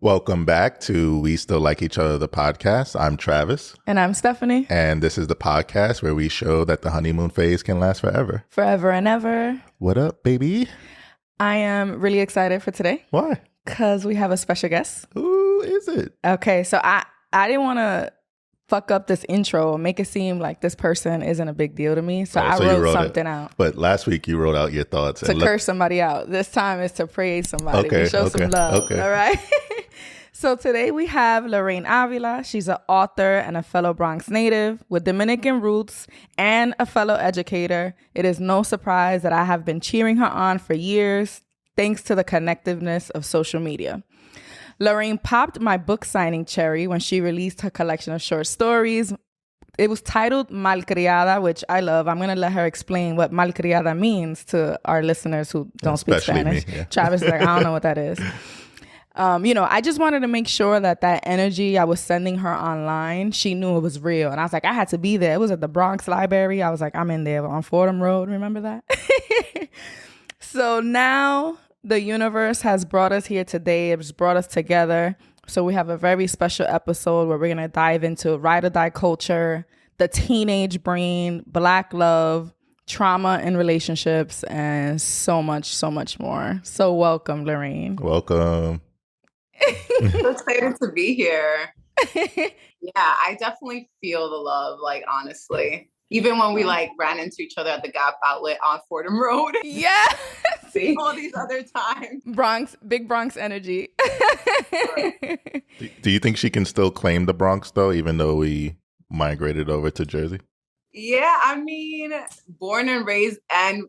Welcome back to We Still Like Each Other, the podcast. I'm Travis. And I'm Stephanie. And this is the podcast where we show that the honeymoon phase can last forever. Forever and ever. What up, baby? I am really excited for today. Why? Because we have a special guest. Who is it? Okay, so I didn't want to fuck up this intro, make it seem like this person isn't a big deal to me. So I wrote something out. But last week you wrote out your thoughts. To curse somebody out. This time is to praise somebody. Okay, show some love. Okay. All right. So today we have Lorraine Avila. She's an author and a fellow Bronx native with Dominican roots and a fellow educator. It is no surprise that I have been cheering her on for years, thanks to the connectiveness of social media. Lorraine popped my book signing cherry when she released her collection of short stories. It was titled Malcriada, which I love. I'm going to let her explain what malcriada means to our listeners who don't speak Spanish. Me, yeah. Travis is like, I don't know what that is. I just wanted to make sure that energy I was sending her online, she knew it was real. And I was like, I had to be there. It was at the Bronx Library. I was like, I'm in there on Fordham Road. Remember that? So now the universe has brought us here today. It's brought us together. So we have a very special episode where we're going to dive into ride or die culture, the teenage brain, Black love, trauma in relationships, and so much more. So welcome, Lorraine. Welcome. So excited to be here. Yeah, I definitely feel the love, like, honestly. Even when we ran into each other at the Gap outlet on Fordham Road. Yeah. See? All these other times. Big Bronx energy. Do you think she can still claim the Bronx, though, even though we migrated over to Jersey? Yeah, I mean, born and raised and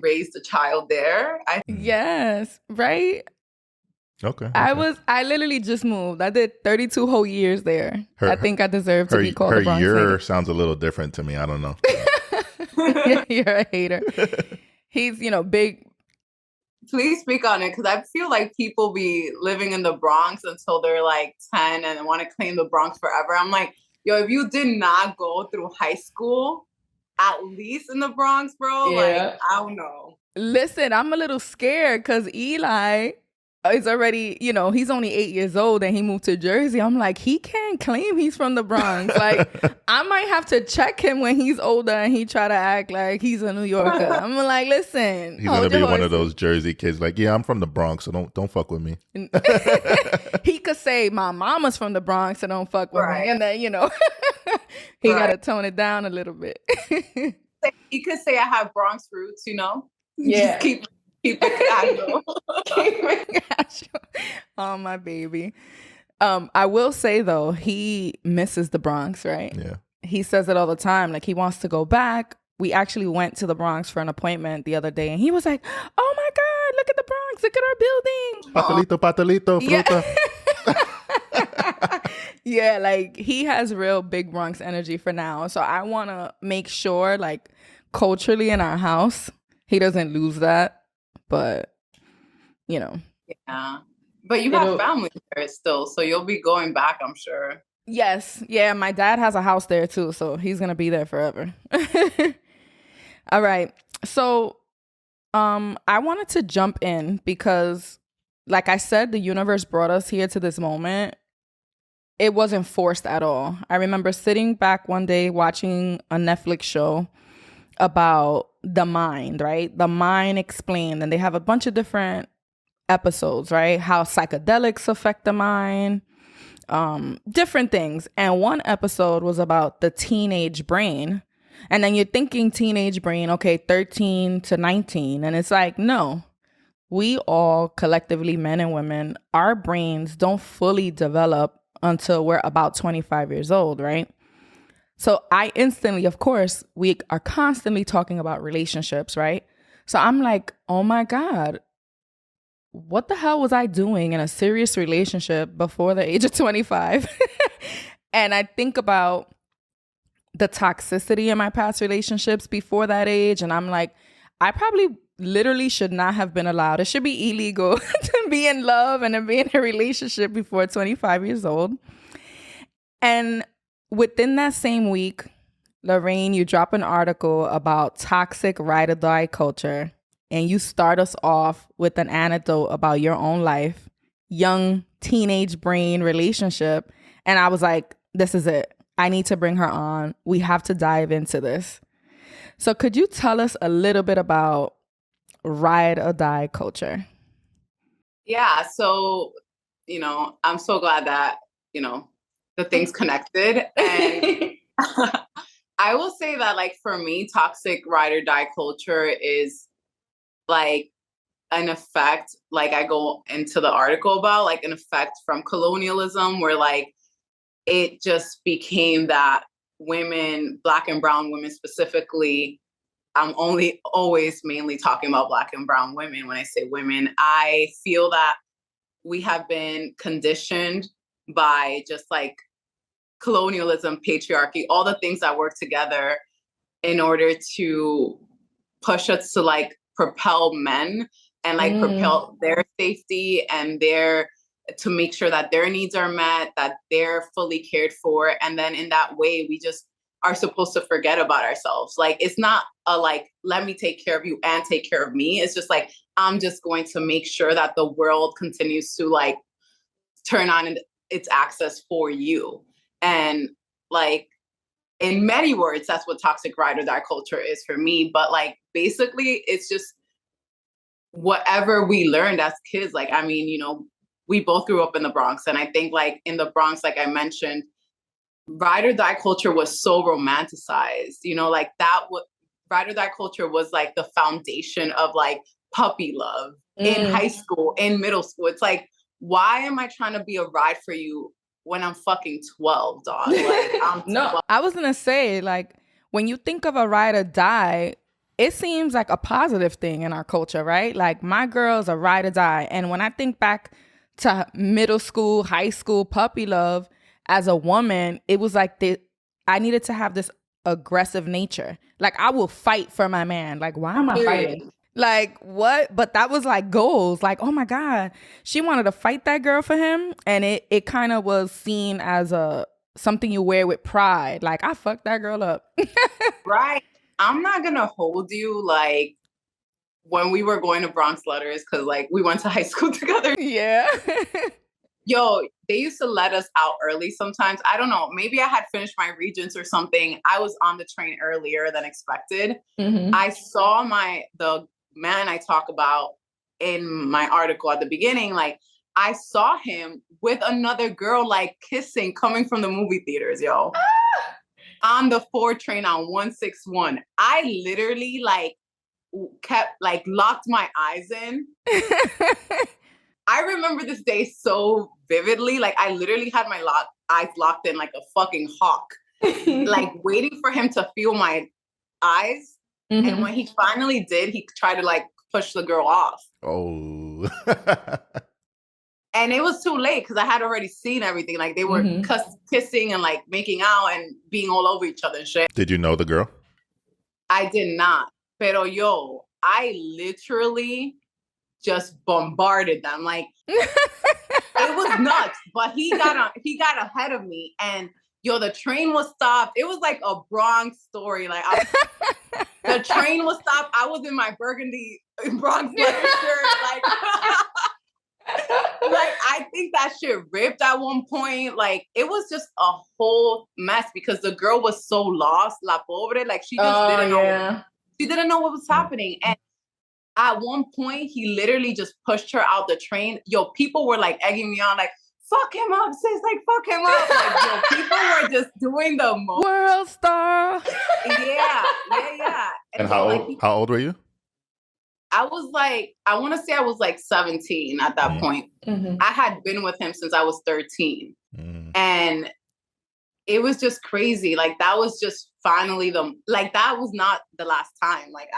raised a child there. Yes, right? Okay. I literally just moved. I did 32 whole years there. I think I deserve to be called a Bronx year native. sounds a little different to me. I don't know. You're a hater. He's, big. Please speak on it, because I feel like people be living in the Bronx until they're 10 and want to claim the Bronx forever. I'm like, yo, if you did not go through high school, at least in the Bronx, bro, I don't know. Listen, I'm a little scared because Eli is already, he's only 8 years old and he moved to Jersey. I'm like, he can't claim he's from the Bronx. I might have to check him when he's older and he try to act like he's a New Yorker. I'm like, listen. He's going to be one of those Jersey kids yeah, I'm from the Bronx, so don't fuck with me. He could say, my mama's from the Bronx, so don't fuck with me. And then, he got to tone it down a little bit. He could say I have Bronx roots, Yeah. Just keep it casual. Oh, my baby. I will say, though, he misses the Bronx, right? Yeah. He says it all the time. Like, he wants to go back. We actually went to the Bronx for an appointment the other day, and he was like, oh, my God, look at the Bronx. Look at our building. Patelito, fruta. Yeah, he has real big Bronx energy for now. So I want to make sure, culturally in our house, he doesn't lose that. But, Yeah. But you have family there still, so you'll be going back, I'm sure. Yes. Yeah, my dad has a house there, too, so he's going to be there forever. All right. So I wanted to jump in because, like I said, the universe brought us here to this moment. It wasn't forced at all. I remember sitting back one day watching a Netflix show about the mind, right? The Mind Explained. And they have a bunch of different episodes, right? How psychedelics affect the mind, different things. And one episode was about the teenage brain. And then you're thinking teenage brain, okay, 13 to 19. And it's like, no, we all collectively, men and women, our brains don't fully develop until we're about 25 years old, right? So I instantly, of course, we are constantly talking about relationships, right? So I'm like, oh my God, what the hell was I doing in a serious relationship before the age of 25? And I think about the toxicity in my past relationships before that age. And I'm like, I probably literally should not have been allowed. It should be illegal to be in love and to be in a relationship before 25 years old. And within that same week, Lorraine, you drop an article about toxic ride or die culture, and you start us off with an anecdote about your own life young teenage brain relationship. And I was like, this is it. I need to bring her on. We have to dive into this. So could you tell us a little bit about ride or die culture? Yeah. So, I'm so glad that, the things connected. And I will say that, like, for me, toxic ride or die culture is like an effect, like I go into the article about, like an effect from colonialism, where like it just became that women, Black and brown women specifically, I'm only always mainly talking about Black and brown women when I say women. I feel that we have been conditioned by just like colonialism, patriarchy, all the things that work together in order to push us to like propel men and like propel their safety and their to make sure that their needs are met, that they're fully cared for. And then in that way, we just are supposed to forget about ourselves. Like, it's not a like, let me take care of you and take care of me. It's just like, I'm just going to make sure that the world continues to like turn on its access for you. And like, in many words, that's what toxic ride or die culture is for me. But like, basically, it's just whatever we learned as kids. Like, I mean, we both grew up in the Bronx. And I think like in the Bronx, like I mentioned, ride or die culture was so romanticized, like ride or die culture was like the foundation of like puppy love in high school, in middle school. It's like, why am I trying to be a ride for you when I'm fucking 12, dog? Like, I'm 12. No, I was gonna say, like, when you think of a ride or die, it seems like a positive thing in our culture, right? Like, my girl's a ride or die. And when I think back to middle school, high school puppy love, as a woman, it was like I needed to have this aggressive nature. Like, I will fight for my man. Like, why am I fighting? Like, what? But that was like goals. Like, oh my God, she wanted to fight that girl for him. And it kind of was seen as something you wear with pride. Like, I fucked that girl up. Right. I'm not going to hold you like when we were going to Bronx Letters, because like we went to high school together. Yeah. Yo, they used to let us out early sometimes. I don't know. Maybe I had finished my regents or something. I was on the train earlier than expected. I saw the man I talk about in my article at the beginning, like I saw him with another girl, like kissing, coming from the movie theaters, yo. On the 4 train on 161. I literally like kept like locked my eyes in. I remember this day so vividly. Like, I literally had my eyes locked in like a fucking hawk, like waiting for him to feel my eyes. And when he finally did, he tried to like push the girl off. Oh. And it was too late because I had already seen everything. Like, they were kissing and like making out and being all over each other and shit. Did you know the girl? I did not. Pero yo, I literally just bombarded them. Like, it was nuts. But he got ahead of me, and yo, the train was stopped. It was like a Bronx story. Like, the train was stopped. I was in my burgundy Bronx leather shirt. Like, like, I think that shit ripped at one point. Like, it was just a whole mess because the girl was so lost, la pobre. Like, she just didn't know. She didn't know what was happening. And at one point, he literally just pushed her out the train. Yo, people were like egging me on, like, fuck him up, sis. Like, fuck him up. Like, yo, people were just doing the most. World star. Yeah. And how old were you? I was like, I want to say I was like 17 at that point. I had been with him since I was 13. And it was just crazy. Like, that was just finally that was not the last time. Like,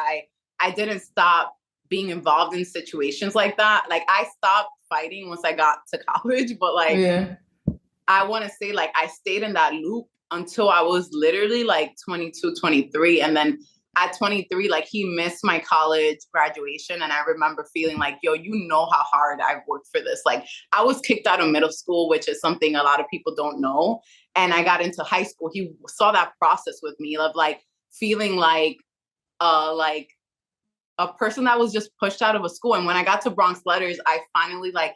I didn't stop being involved in situations like that. Like, I stopped fighting once I got to college, but like, I want to say like I stayed in that loop until I was literally like 22, 23. And then at 23, like, he missed my college graduation. And I remember feeling like, yo, you know how hard I've worked for this. Like, I was kicked out of middle school, which is something a lot of people don't know. And I got into high school. He saw that process with me of like feeling like a person that was just pushed out of a school. And when I got to Bronx Letters, I finally like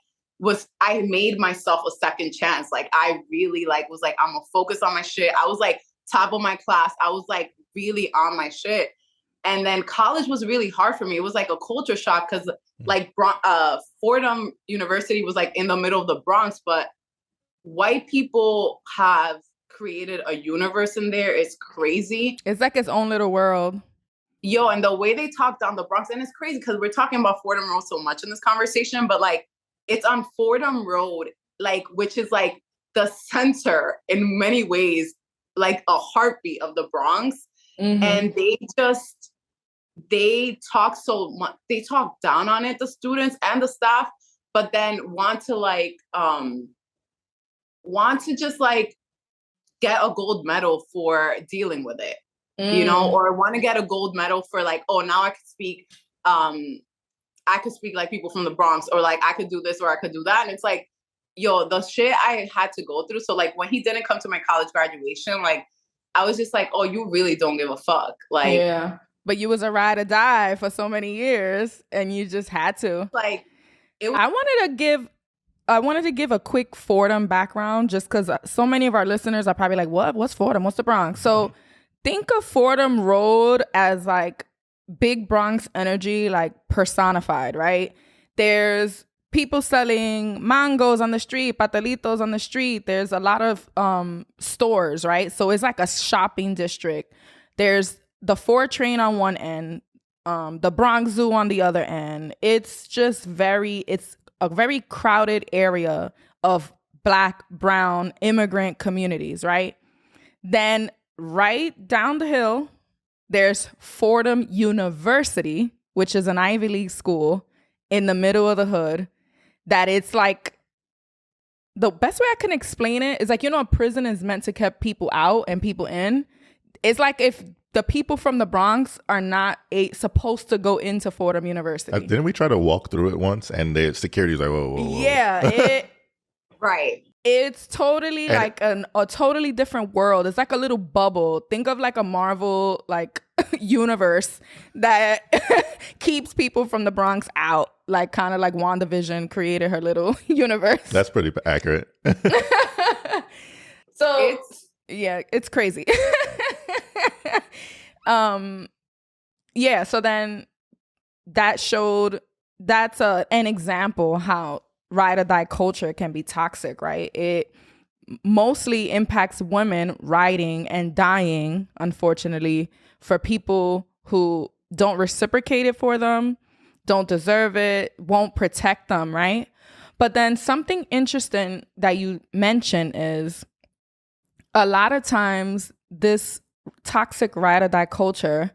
I made myself a second chance. Like I really like was like, I'm gonna focus on my shit. I was like top of my class. I was like really on my shit. And then college was really hard for me. It was like a culture shock because like Fordham University was like in the middle of the Bronx, but white people have created a universe in there. It's crazy. It's like its own little world. Yo, and the way they talk down the Bronx, and it's crazy because we're talking about Fordham Road so much in this conversation, but like it's on Fordham Road, like which is like the center in many ways, like a heartbeat of the Bronx. Mm-hmm. And they talk so much, they talk down on it, the students and the staff, but then want to just like get a gold medal for dealing with it. You know, or want to get a gold medal for like, oh, now I could speak like people from the Bronx, or like I could do this or I could do that. And it's like, yo, the shit I had to go through. So like when he didn't come to my college graduation, like I was just like, oh, you really don't give a fuck. Like, yeah, but you was a ride or die for so many years and you just had to. Like, I wanted to give a quick Fordham background just because so many of our listeners are probably like, what? What's Fordham? What's the Bronx? So think of Fordham Road as like big Bronx energy, like personified, right? There's people selling mangoes on the street, patelitos on the street. There's a lot of stores, right? So it's like a shopping district. There's the 4 train on one end, the Bronx Zoo on the other end. It's just it's a very crowded area of Black, brown, immigrant communities, right? Then right down the hill, there's Fordham University, which is an Ivy League school in the middle of the hood. That it's like, the best way I can explain it is like, you know, a prison is meant to keep people out and people in. It's like if the people from the Bronx are not supposed to go into Fordham University. Didn't we try to walk through it once and the security's like, whoa. Yeah. Right. It's totally like a totally different world. It's like a little bubble. Think of like a Marvel like universe that keeps people from the Bronx out. Like kind of like WandaVision created her little universe. That's pretty accurate. So it's crazy. So then that's an example how ride or die culture can be toxic, right? It mostly impacts women riding and dying, unfortunately, for people who don't reciprocate it for them, don't deserve it, won't protect them, right? But then something interesting that you mentioned is a lot of times this toxic ride or die culture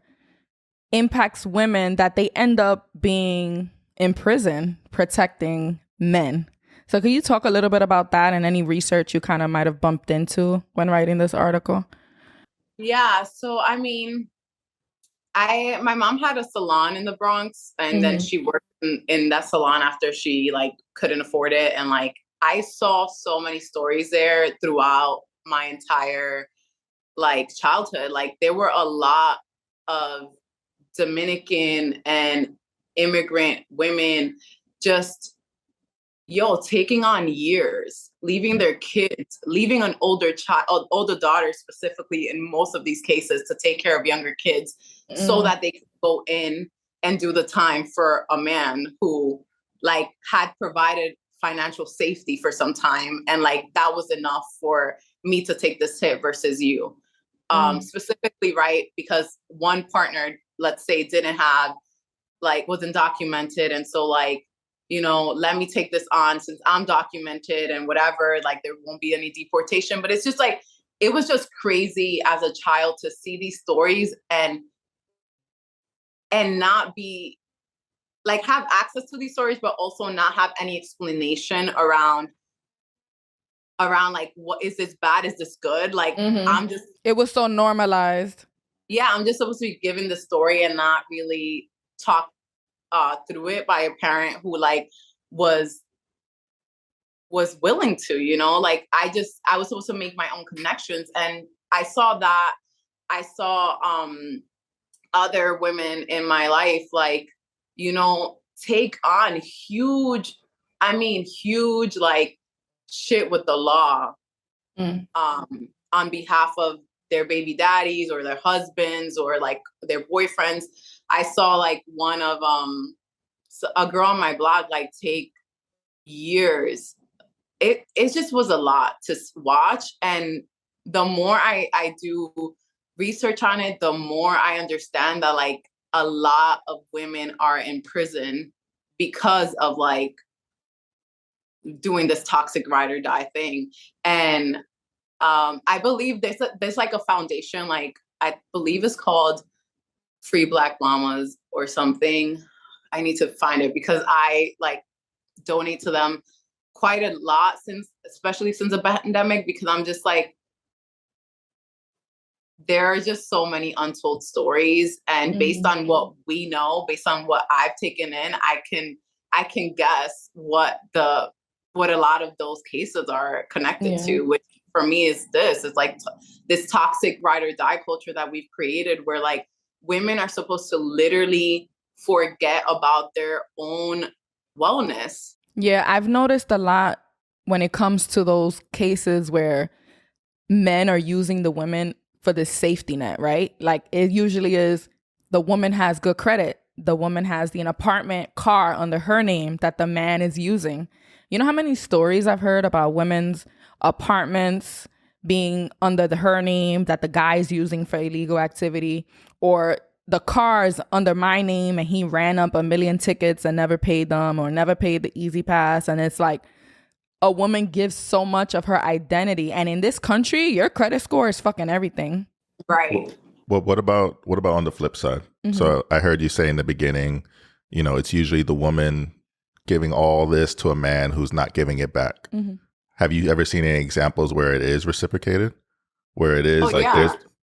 impacts women that they end up being in prison protecting men. So can you talk a little bit about that and any research you kind of might have bumped into when writing this article? Yeah. So, I mean, my mom had a salon in the Bronx, and then she worked in that salon after she like couldn't afford it. And like, I saw so many stories there throughout my entire like childhood. Like there were a lot of Dominican and immigrant women just taking on years, leaving their kids, leaving an older daughter specifically in most of these cases to take care of younger kids so that they could go in and do the time for a man who like had provided financial safety for some time. And like, that was enough for me to take this hit versus you. Specifically, right? Because one partner, let's say, wasn't documented. And so like, you know, let me take this on since I'm documented and whatever, like there won't be any deportation. But it's just like, it was just crazy as a child to see these stories and not be like, have access to these stories, but also not have any explanation around like, what is this bad? Is this good? Like, it was so normalized. Yeah. I'm just supposed to be given the story and not really talk through it by a parent who like was willing to, you know, like I was supposed to make my own connections. And I saw other women in my life, like, you know, take on huge I mean, huge like shit with the law on behalf of their baby daddies or their husbands or like their boyfriends. I saw like one of a girl on my blog like take years. It just was a lot to watch, and the more I do research on it, the more I understand that like a lot of women are in prison because of like doing this toxic ride or die thing. And I believe there's like a foundation, like I believe it's called Free Black Mamas or something. I need to find it because I like donate to them quite a lot especially since the pandemic, because I'm just like, there are just so many untold stories, and based on what we know, based on what I've taken in, I can guess what a lot of those cases are connected to, which for me is it's like this toxic ride or die culture that we've created, where like women are supposed to literally forget about their own wellness. Yeah, I've noticed a lot when it comes to those cases where men are using the women for the safety net, right? Like it usually is the woman has good credit. The woman has an apartment, car under her name that the man is using. You know how many stories I've heard about women's apartments being under her name that the guy's using for illegal activity, or the cars under my name and he ran up 1,000,000 tickets and never paid them or never paid the Easy Pass. And it's like a woman gives so much of her identity. And in this country, your credit score is fucking everything. Right. Well, what about on the flip side? So I heard you say in the beginning, you know, it's usually the woman giving all this to a man who's not giving it back. Have you ever seen any examples where it is reciprocated? Where it is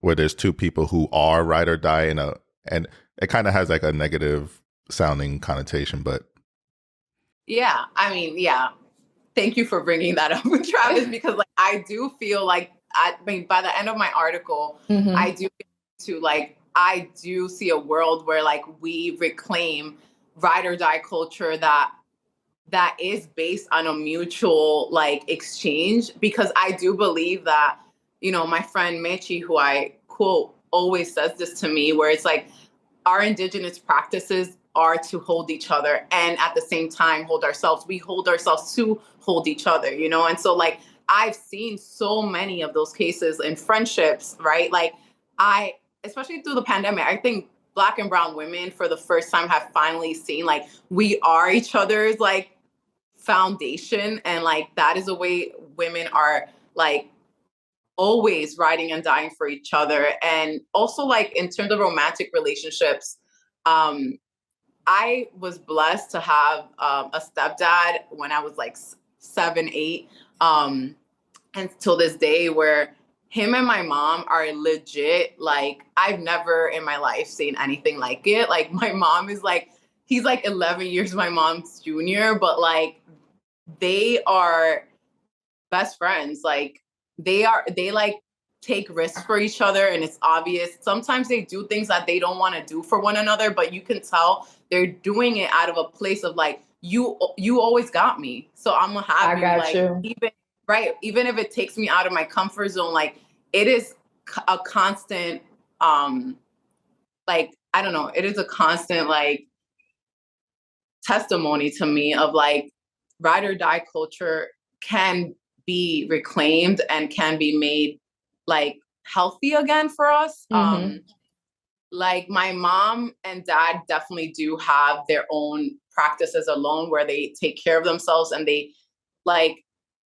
there's two people who are ride or die and it kind of has like a negative sounding connotation, but yeah, I mean, yeah. Thank you for bringing that up with Travis, because like I do feel like, I mean, by the end of my article, I do see a world where like we reclaim ride or die culture that is based on a mutual like exchange, because I do believe that, you know, my friend Mechi, who I quote, always says this to me, where it's like our indigenous practices are to hold each other and at the same time we hold ourselves to hold each other, you know? And so like, I've seen so many of those cases in friendships, right? Like especially through the pandemic, I think Black and brown women for the first time have finally seen like, we are each other's like foundation. And like, that is a way women are like always riding and dying for each other. And also like in terms of romantic relationships, I was blessed to have a stepdad when I was like 7, 8, and till this day, where him and my mom are legit. Like I've never in my life seen anything like it. Like my mom is like, he's like 11 years my mom's junior, but like they are best friends. Like they like take risks for each other, and it's obvious. Sometimes they do things that they don't want to do for one another, but you can tell they're doing it out of a place of like, you always got me, so I'm gonna have you. Like even if it takes me out of my comfort zone, like it is a constant like, I don't know, it is a constant like testimony to me of like ride or die culture can be reclaimed and can be made like healthy again for us. Like my mom and dad definitely do have their own practices alone, where they take care of themselves and they like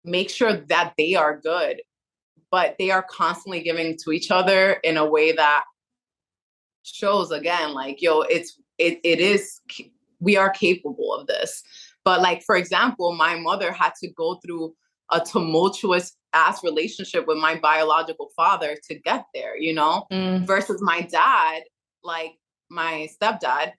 make sure that they are good, but they are constantly giving to each other in a way that shows again, like, yo, it is, we are capable of this. But like, for example, my mother had to go through a tumultuous ass relationship with my biological father to get there, you know, versus my dad, like my stepdad,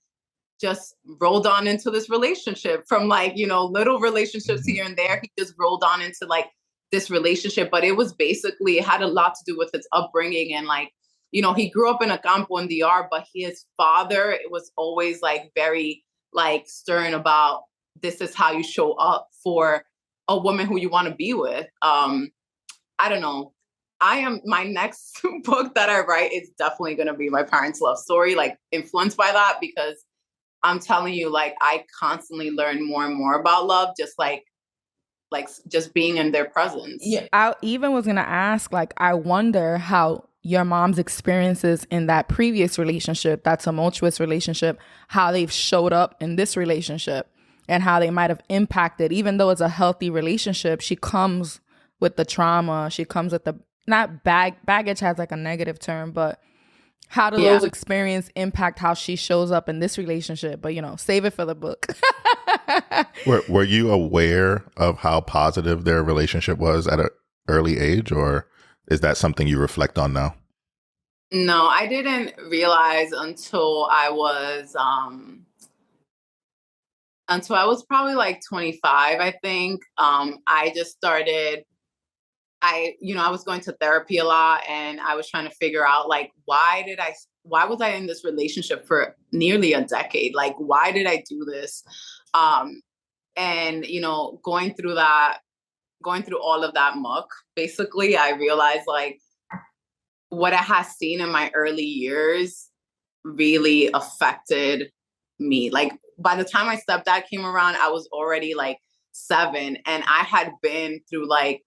just rolled on into this relationship from like, you know, little relationships here and there. He just rolled on into like this relationship, but it was basically, it had a lot to do with his upbringing. And like, you know, he grew up in a campo in DR, but his father, it was always like very like stern about this is how you show up for a woman who you want to be with. I don't know. My next book that I write is definitely going to be my parents' love story, like influenced by that, because I'm telling you, like, I constantly learn more and more about love, just like just being in their presence. Yeah, I even was going to ask, like, I wonder how your mom's experiences in that previous relationship, that tumultuous relationship, how they've showed up in this relationship and how they might have impacted, even though it's a healthy relationship, she comes with the trauma. She comes with the, not baggage has like a negative term, but how do those experiences impact how she shows up in this relationship? But, you know, save it for the book. Were you aware of how positive their relationship was at an early age, or is that something you reflect on now? No, I didn't realize until I was probably like 25, I think. I just started, I was going to therapy a lot, and I was trying to figure out, like, why was I in this relationship for nearly a decade? Like, why did I do this? And, going through all of that muck, basically, I realized, like, what I had seen in my early years really affected me. Like, by the time my stepdad came around, I was already like 7, and I had been through like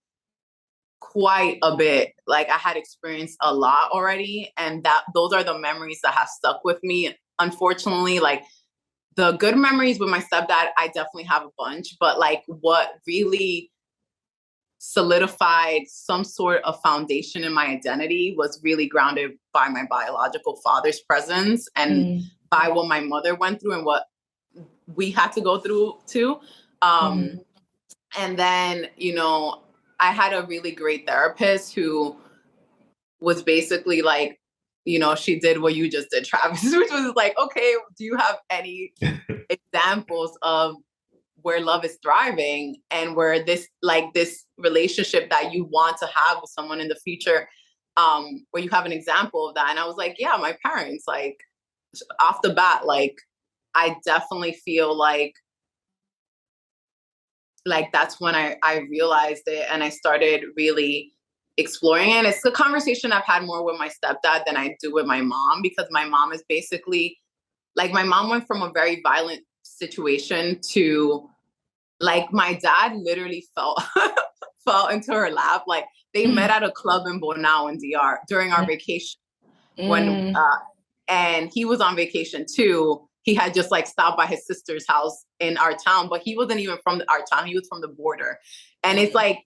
quite a bit. Like, I had experienced a lot already, and those are the memories that have stuck with me. Unfortunately, like, the good memories with my stepdad, I definitely have a bunch, but like, what really solidified some sort of foundation in my identity was really grounded by my biological father's presence and by what my mother went through and what we had to go through too. And then, I had a really great therapist who was basically like, she did what you just did, Travis, which was like, okay, do you have any examples of where love is thriving and where this relationship that you want to have with someone in the future, where you have an example of that? And I was like, yeah, my parents, like, off the bat, like, I definitely feel like that's when I realized it, and I started really exploring it. It's a conversation I've had more with my stepdad than I do with my mom, because my mom is basically, like, my mom went from a very violent situation to, like, my dad literally fell into her lap. Like, they met at a club in Bonao in DR during our vacation when and he was on vacation too. He had just like stopped by his sister's house in our town, but he wasn't even from our town. He was from the border. And it's like,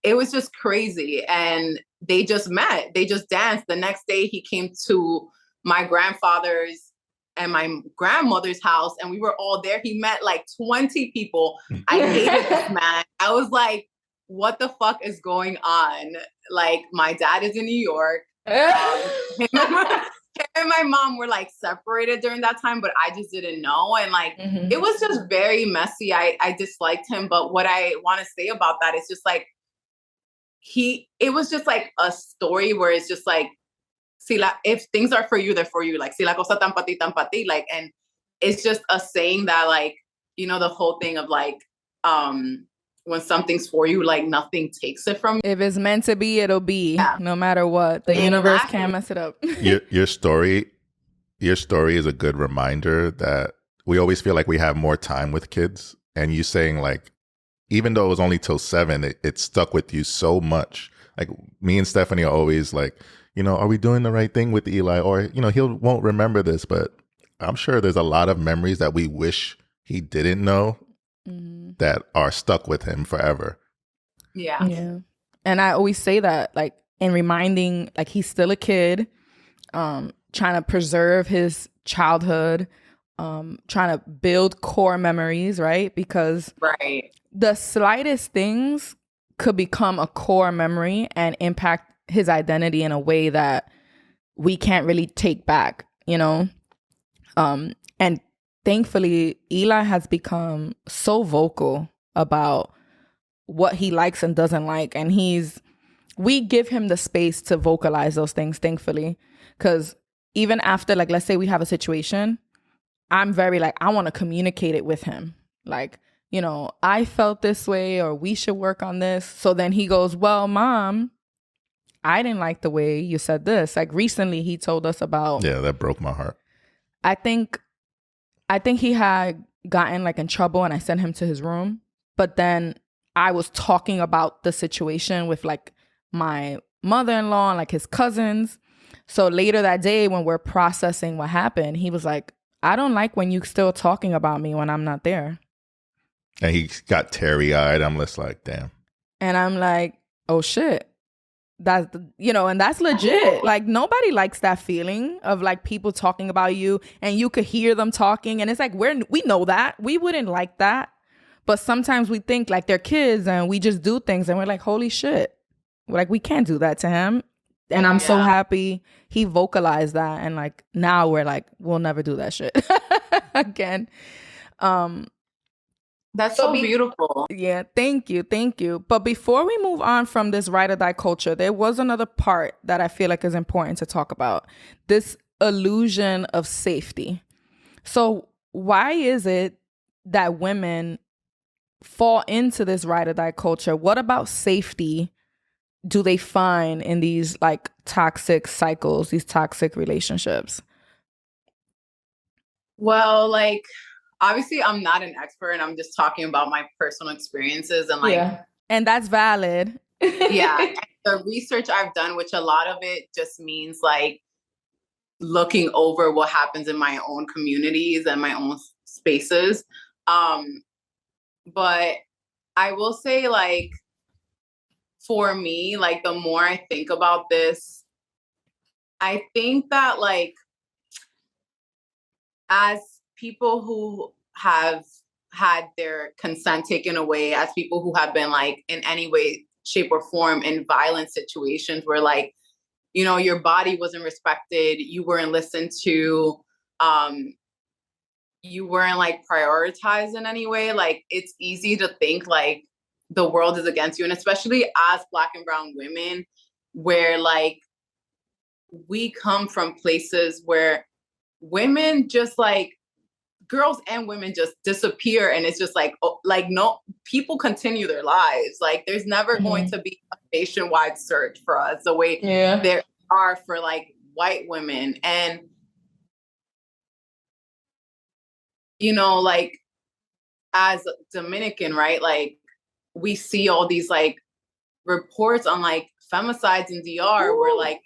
it was just crazy. And they just met. They just danced. The next day he came to my grandfather's and my grandmother's house, and we were all there. He met like 20 people. I hated this man. I was like, what the fuck is going on? Like, my dad is in New York. Him and my mom were like separated during that time, but I just didn't know. And like, it was just very messy. I disliked him. But what I want to say about that is just like, it was just like a story where it's just like, if things are for you, they're for you. Like, si la cosa tan pa ti, like, and it's just a saying that, like, the whole thing of like, when something's for you, like, nothing takes it from you. If it's meant to be, it'll be, no matter what. The universe can't mess it up. Your story is a good reminder that we always feel like we have more time with kids. And you saying, like, even though it was only till 7, it stuck with you so much. Like, me and Stephanie are always like, are we doing the right thing with Eli? Or, he won't remember this, but I'm sure there's a lot of memories that we wish he didn't know that are stuck with him forever. Yeah. And I always say that, like, in reminding, like, he's still a kid, trying to preserve his childhood, trying to build core memories, right? Because the slightest things could become a core memory and impact his identity in a way that we can't really take back, and thankfully Eli has become so vocal about what he likes and doesn't like, and we give him the space to vocalize those things, thankfully, because even after, like, let's say we have a situation, I'm very like, I want to communicate it with him. Like, I felt this way, or we should work on this. So then he goes, well, Mom, I didn't like the way you said this. Like recently he told us about, Yeah, that broke my heart. I think he had gotten like in trouble and I sent him to his room. But then I was talking about the situation with like my mother-in-law and like his cousins. So later that day when we're processing what happened, he was like, I don't like when you still talking about me when I'm not there. And he got teary-eyed. I'm just like, damn. And I'm like, oh shit. That's, and that's legit. Like nobody likes that feeling of like people talking about you and you could hear them talking. And it's like, we know that. We wouldn't like that. But sometimes we think like they're kids and we just do things and we're like, holy shit. We're like, we can't do that to him. And I'm so happy he vocalized that. And like now we're like, we'll never do that shit again. That's so beautiful. Yeah, thank you. But before we move on from this ride or die culture, there was another part that I feel like is important to talk about. This illusion of safety. So why is it that women fall into this ride or die culture? What about safety do they find in these like toxic cycles, these toxic relationships? Well, like, obviously I'm not an expert and I'm just talking about my personal experiences and like, and that's valid. Yeah. The research I've done, which a lot of it just means like looking over what happens in my own communities and my own spaces. But I will say like, for me, like the more I think about this, I think that like, as people who have had their consent taken away, as people who have been like in any way, shape or form in violent situations where like, your body wasn't respected, you weren't listened to, you weren't like prioritized in any way, like it's easy to think like the world is against you. And especially as Black and brown women, where like we come from places where women just like, girls and women just disappear, and it's just like, no, people continue their lives. Like there's never going to be a nationwide search for us the way there are for like white women. And like as Dominican, right, like we see all these like reports on like femicides in DR where like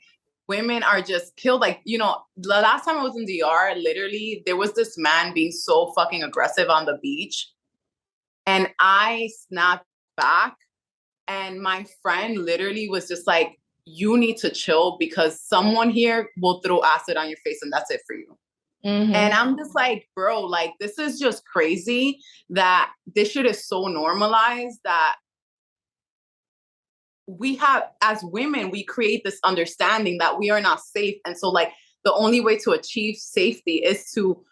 women are just killed. Like, the last time I was in DR, literally, there was this man being so fucking aggressive on the beach. And I snapped back. And my friend literally was just like, you need to chill because someone here will throw acid on your face and that's it for you. And I'm just like, bro, like, this is just crazy that this shit is so normalized that we have, as women, we create this understanding that we are not safe. And so like the only way to achieve safety is to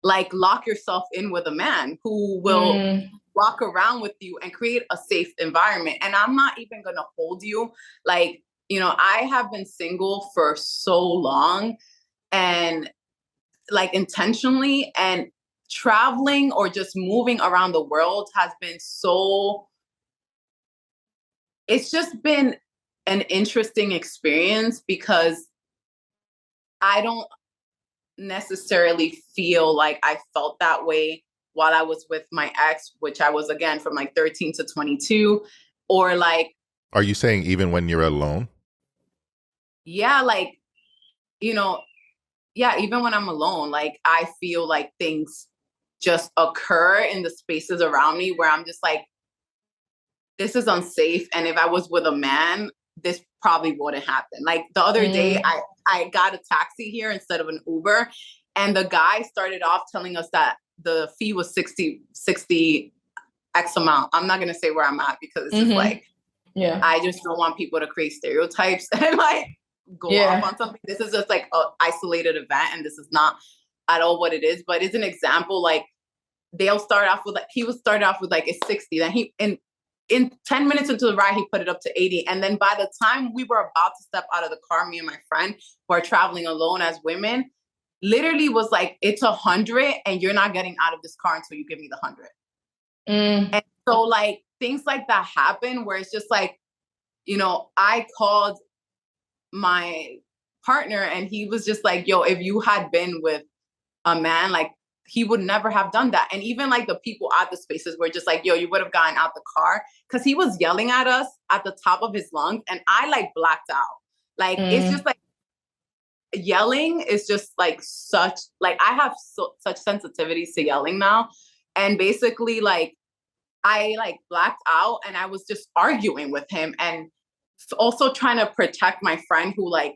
like lock yourself in with a man who will walk around with you and create a safe environment. And I'm not even going to hold you. Like, I have been single for so long and like intentionally, and traveling or just moving around the world has been so, it's just been an interesting experience because I don't necessarily feel like I felt that way while I was with my ex, which I was again from like 13 to 22, or like. Are you saying even when you're alone? Yeah, like, even when I'm alone, like I feel like things just occur in the spaces around me where I'm just like, this is unsafe. And if I was with a man, this probably wouldn't happen. Like the other day, I got a taxi here instead of an Uber. And the guy started off telling us that the fee was 60 X amount. I'm not going to say where I'm at because it's just like, I just don't want people to create stereotypes and like go off on something. This is just like an isolated event. And this is not at all what it is. But it's an example. Like they'll start off with like, he was started off with like a 60. Then in 10 minutes into the ride, he put it up to 80. And then by the time we were about to step out of the car, me and my friend who are traveling alone as women, literally was like, it's 100 and you're not getting out of this car until you give me the 100. And so like things like that happen where it's just like, I called my partner and he was just like, yo, if you had been with a man, like he would never have done that. And even like the people at the spaces were just like, yo, you would have gotten out the car, because he was yelling at us at the top of his lungs and I like blacked out. Like it's just like yelling is just like such, like I have such sensitivities to yelling now. And basically like I like blacked out and I was just arguing with him and also trying to protect my friend who like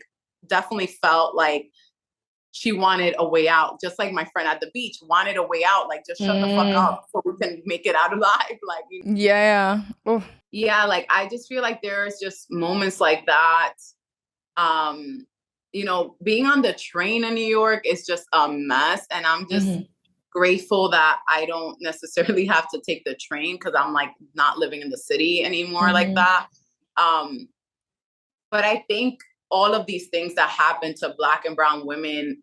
definitely felt like she wanted a way out, just like my friend at the beach wanted a way out, like just shut the fuck up so we can make it out alive. Like, yeah. Oof. Yeah, like I just feel like there's just moments like that. Being on the train in New York is just a mess. And I'm just grateful that I don't necessarily have to take the train because I'm like not living in the city anymore like that. But I think all of these things that happen to Black and brown women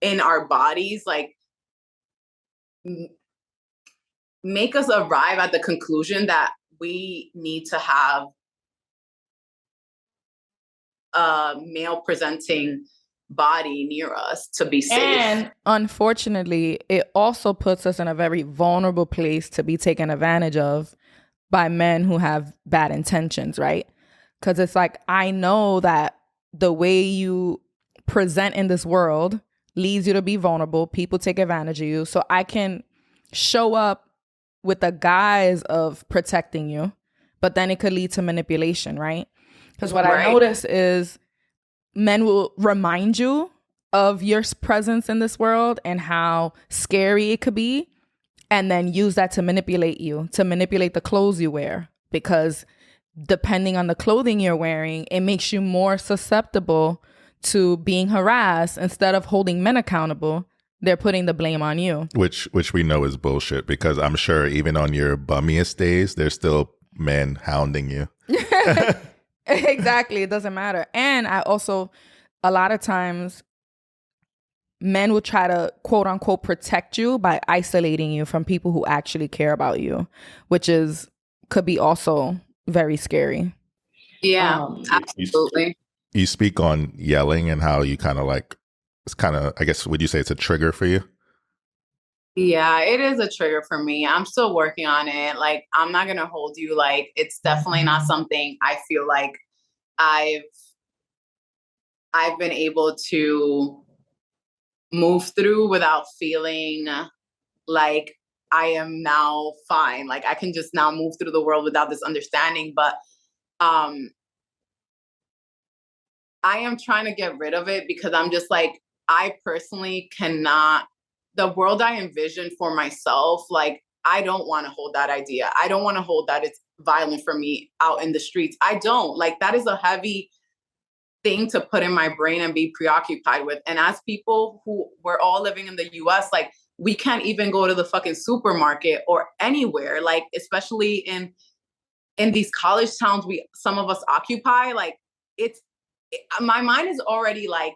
in our bodies, like make us arrive at the conclusion that we need to have a male presenting body near us to be safe. And unfortunately, it also puts us in a very vulnerable place to be taken advantage of by men who have bad intentions, right? Because it's like, I know that the way you present in this world leads you to be vulnerable. People take advantage of you. So I can show up with the guise of protecting you, but then it could lead to manipulation, right? Because what I notice is men will remind you of your presence in this world and how scary it could be, and then use that to manipulate you, to manipulate the clothes you wear. Because depending on the clothing you're wearing, it makes you more susceptible to being harassed. Instead of holding men accountable, they're putting the blame on you. Which we know is bullshit, because I'm sure even on your bummiest days, there's still men hounding you. Exactly. It doesn't matter. And I also, a lot of times, men will try to quote unquote protect you by isolating you from people who actually care about you, which could be also very scary. Yeah, absolutely. You speak on yelling and how you kind of like, it's kind of, I guess, would you say it's a trigger for you? Yeah, it is a trigger for me. I'm still working on it. Like, I'm not going to hold you. Like, it's definitely not something I feel like I've been able to move through without feeling like I am now fine. Like, I can just now move through the world without this understanding. But I am trying to get rid of it, because I'm just like, I personally cannot, the world I envision for myself, like, I don't want to hold that idea. I don't want to hold that it's violent for me out in the streets. I don't. Like, that is a heavy thing to put in my brain and be preoccupied with. And as people who we're all living in the US, like, we can't even go to the fucking supermarket or anywhere, like, especially in these college towns some of us occupy. Like, my mind is already like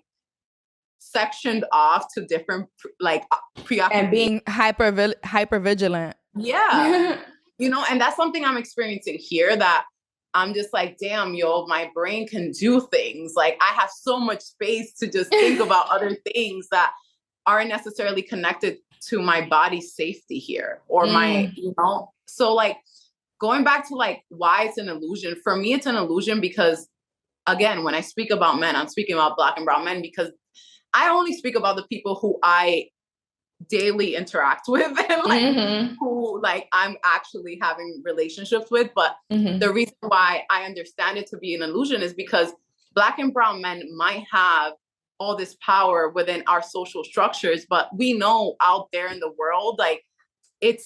sectioned off to different like preoccupations. And being hyper vigilant. Yeah. And that's something I'm experiencing here, that I'm just like, damn, yo, my brain can do things. Like, I have so much space to just think about other things that aren't necessarily connected to my body's safety here, or my, so like going back to like why it's an illusion. For me, it's an illusion because, again, when I speak about men, I'm speaking about Black and brown men, because I only speak about the people who I daily interact with and like who like I'm actually having relationships with. But the reason why I understand it to be an illusion is because Black and brown men might have all this power within our social structures, but we know out there in the world, like, it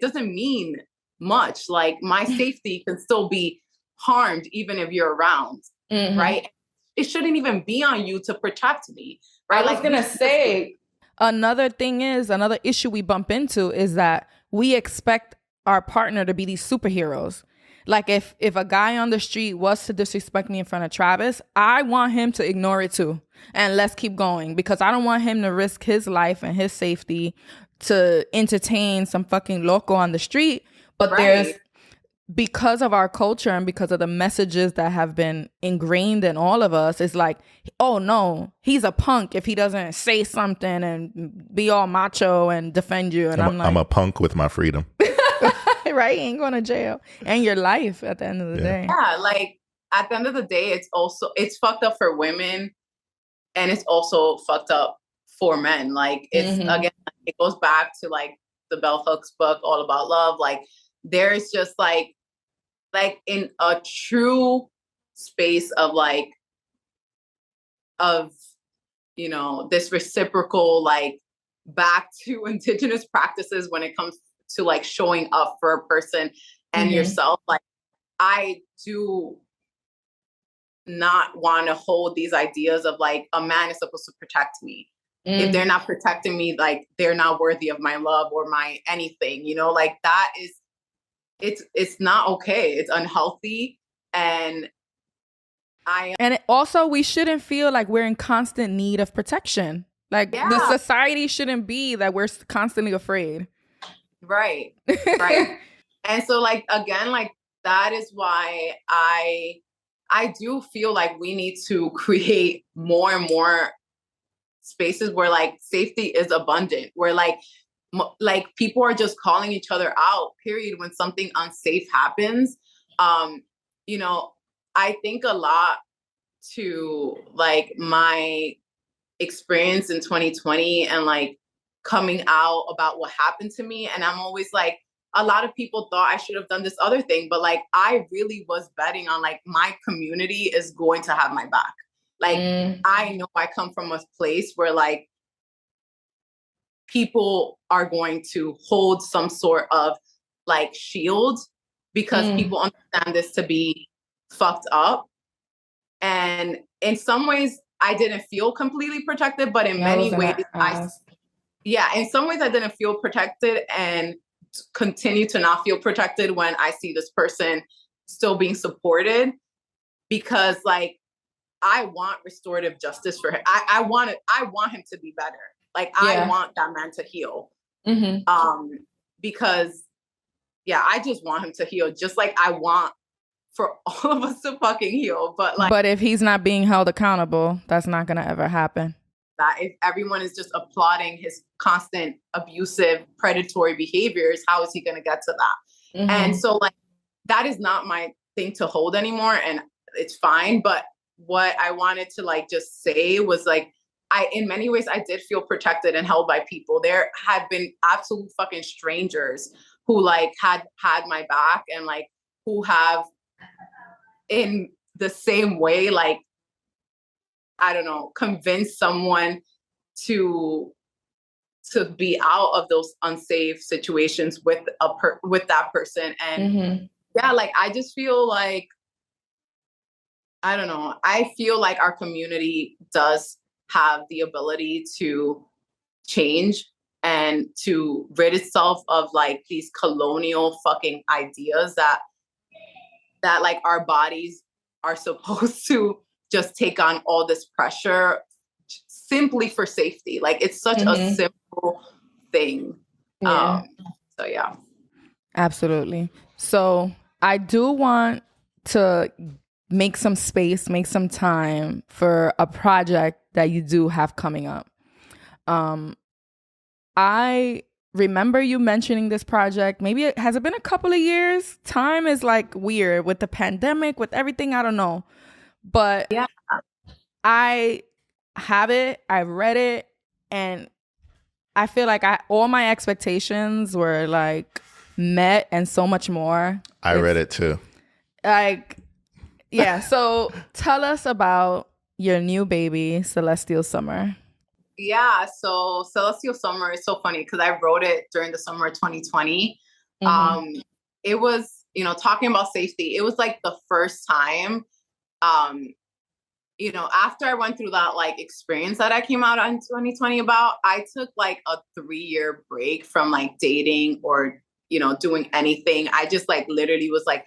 doesn't mean much. Like, my safety can still be harmed even if you're around, right? It shouldn't even be on you to protect me, right? I was gonna say, another issue we bump into is that we expect our partner to be these superheroes. Like, if a guy on the street was to disrespect me in front of Travis, I want him to ignore it too. And let's keep going, because I don't want him to risk his life and his safety to entertain some fucking loco on the street. But there's, because of our culture and because of the messages that have been ingrained in all of us, it's like, oh no, he's a punk if he doesn't say something and be all macho and defend you. And I'm a punk with my freedom. right? You ain't going to jail. And your life at the end of the day. Yeah, like at the end of the day, it's fucked up for women, and it's also fucked up for men. Like it's again, it goes back to like the Bell Hooks book, All About Love. Like there's just like in a true space of like, of, you know, this reciprocal, like back to indigenous practices when it comes to like showing up for a person and yourself. Like I do not want to hold these ideas of like a man is supposed to protect me. If they're not protecting me, like they're not worthy of my love or my anything, you know, like that is, it's not okay. It's unhealthy. And also we shouldn't feel like we're in constant need of protection. Like the society shouldn't be that we're constantly afraid. Right. And so like, again, like that is why I do feel like we need to create more and more spaces where like safety is abundant, where like people are just calling each other out, period, when something unsafe happens. You know, I think a lot to like my experience in 2020 and like coming out about what happened to me. And I'm always like, a lot of people thought I should have done this other thing, but like I really was betting on like my community is going to have my back. Like I know I come from a place where like people are going to hold some sort of like shield because people understand this to be fucked up. And in some ways I didn't feel completely protected, but in many ways in some ways I didn't feel protected and continue to not feel protected when I see this person still being supported, because like I want restorative justice for him. I want him to be better. Like I want that man to heal. Because I just want him to heal, just like I want for all of us to fucking heal. But if he's not being held accountable, that's not gonna ever happen. That if everyone is just applauding his constant abusive, predatory behaviors, how is he going to get to that? And so like, that is not my thing to hold anymore. And it's fine. But what I wanted to like, just say was like, in many ways, I did feel protected and held by people. There had been absolute fucking strangers who like had my back and like, who have in the same way, like, I don't know, convince someone to be out of those unsafe situations with that person. And like, I just feel like, I don't know, I feel like our community does have the ability to change and to rid itself of like these colonial fucking ideas that like our bodies are supposed to just take on all this pressure simply for safety. Like it's such a simple thing. So yeah. Absolutely. So I do want to make some space, make some time for a project that you do have coming up. I remember you mentioning this project. Maybe has it been a couple of years? Time is like weird with the pandemic, with everything. I don't know. But I have it, I've read it, and I feel like all my expectations were like met and so much more. I read it too. Like, yeah. So tell us about your new baby, Celestial Summer. Yeah. So Celestial Summer is so funny because I wrote it during the summer of 2020. It was, you know, talking about safety. It was like the first time, you know, after I went through that like experience that I came out in 2020 about, I took like a 3-year break from like dating or, you know, doing anything. I just like literally was like,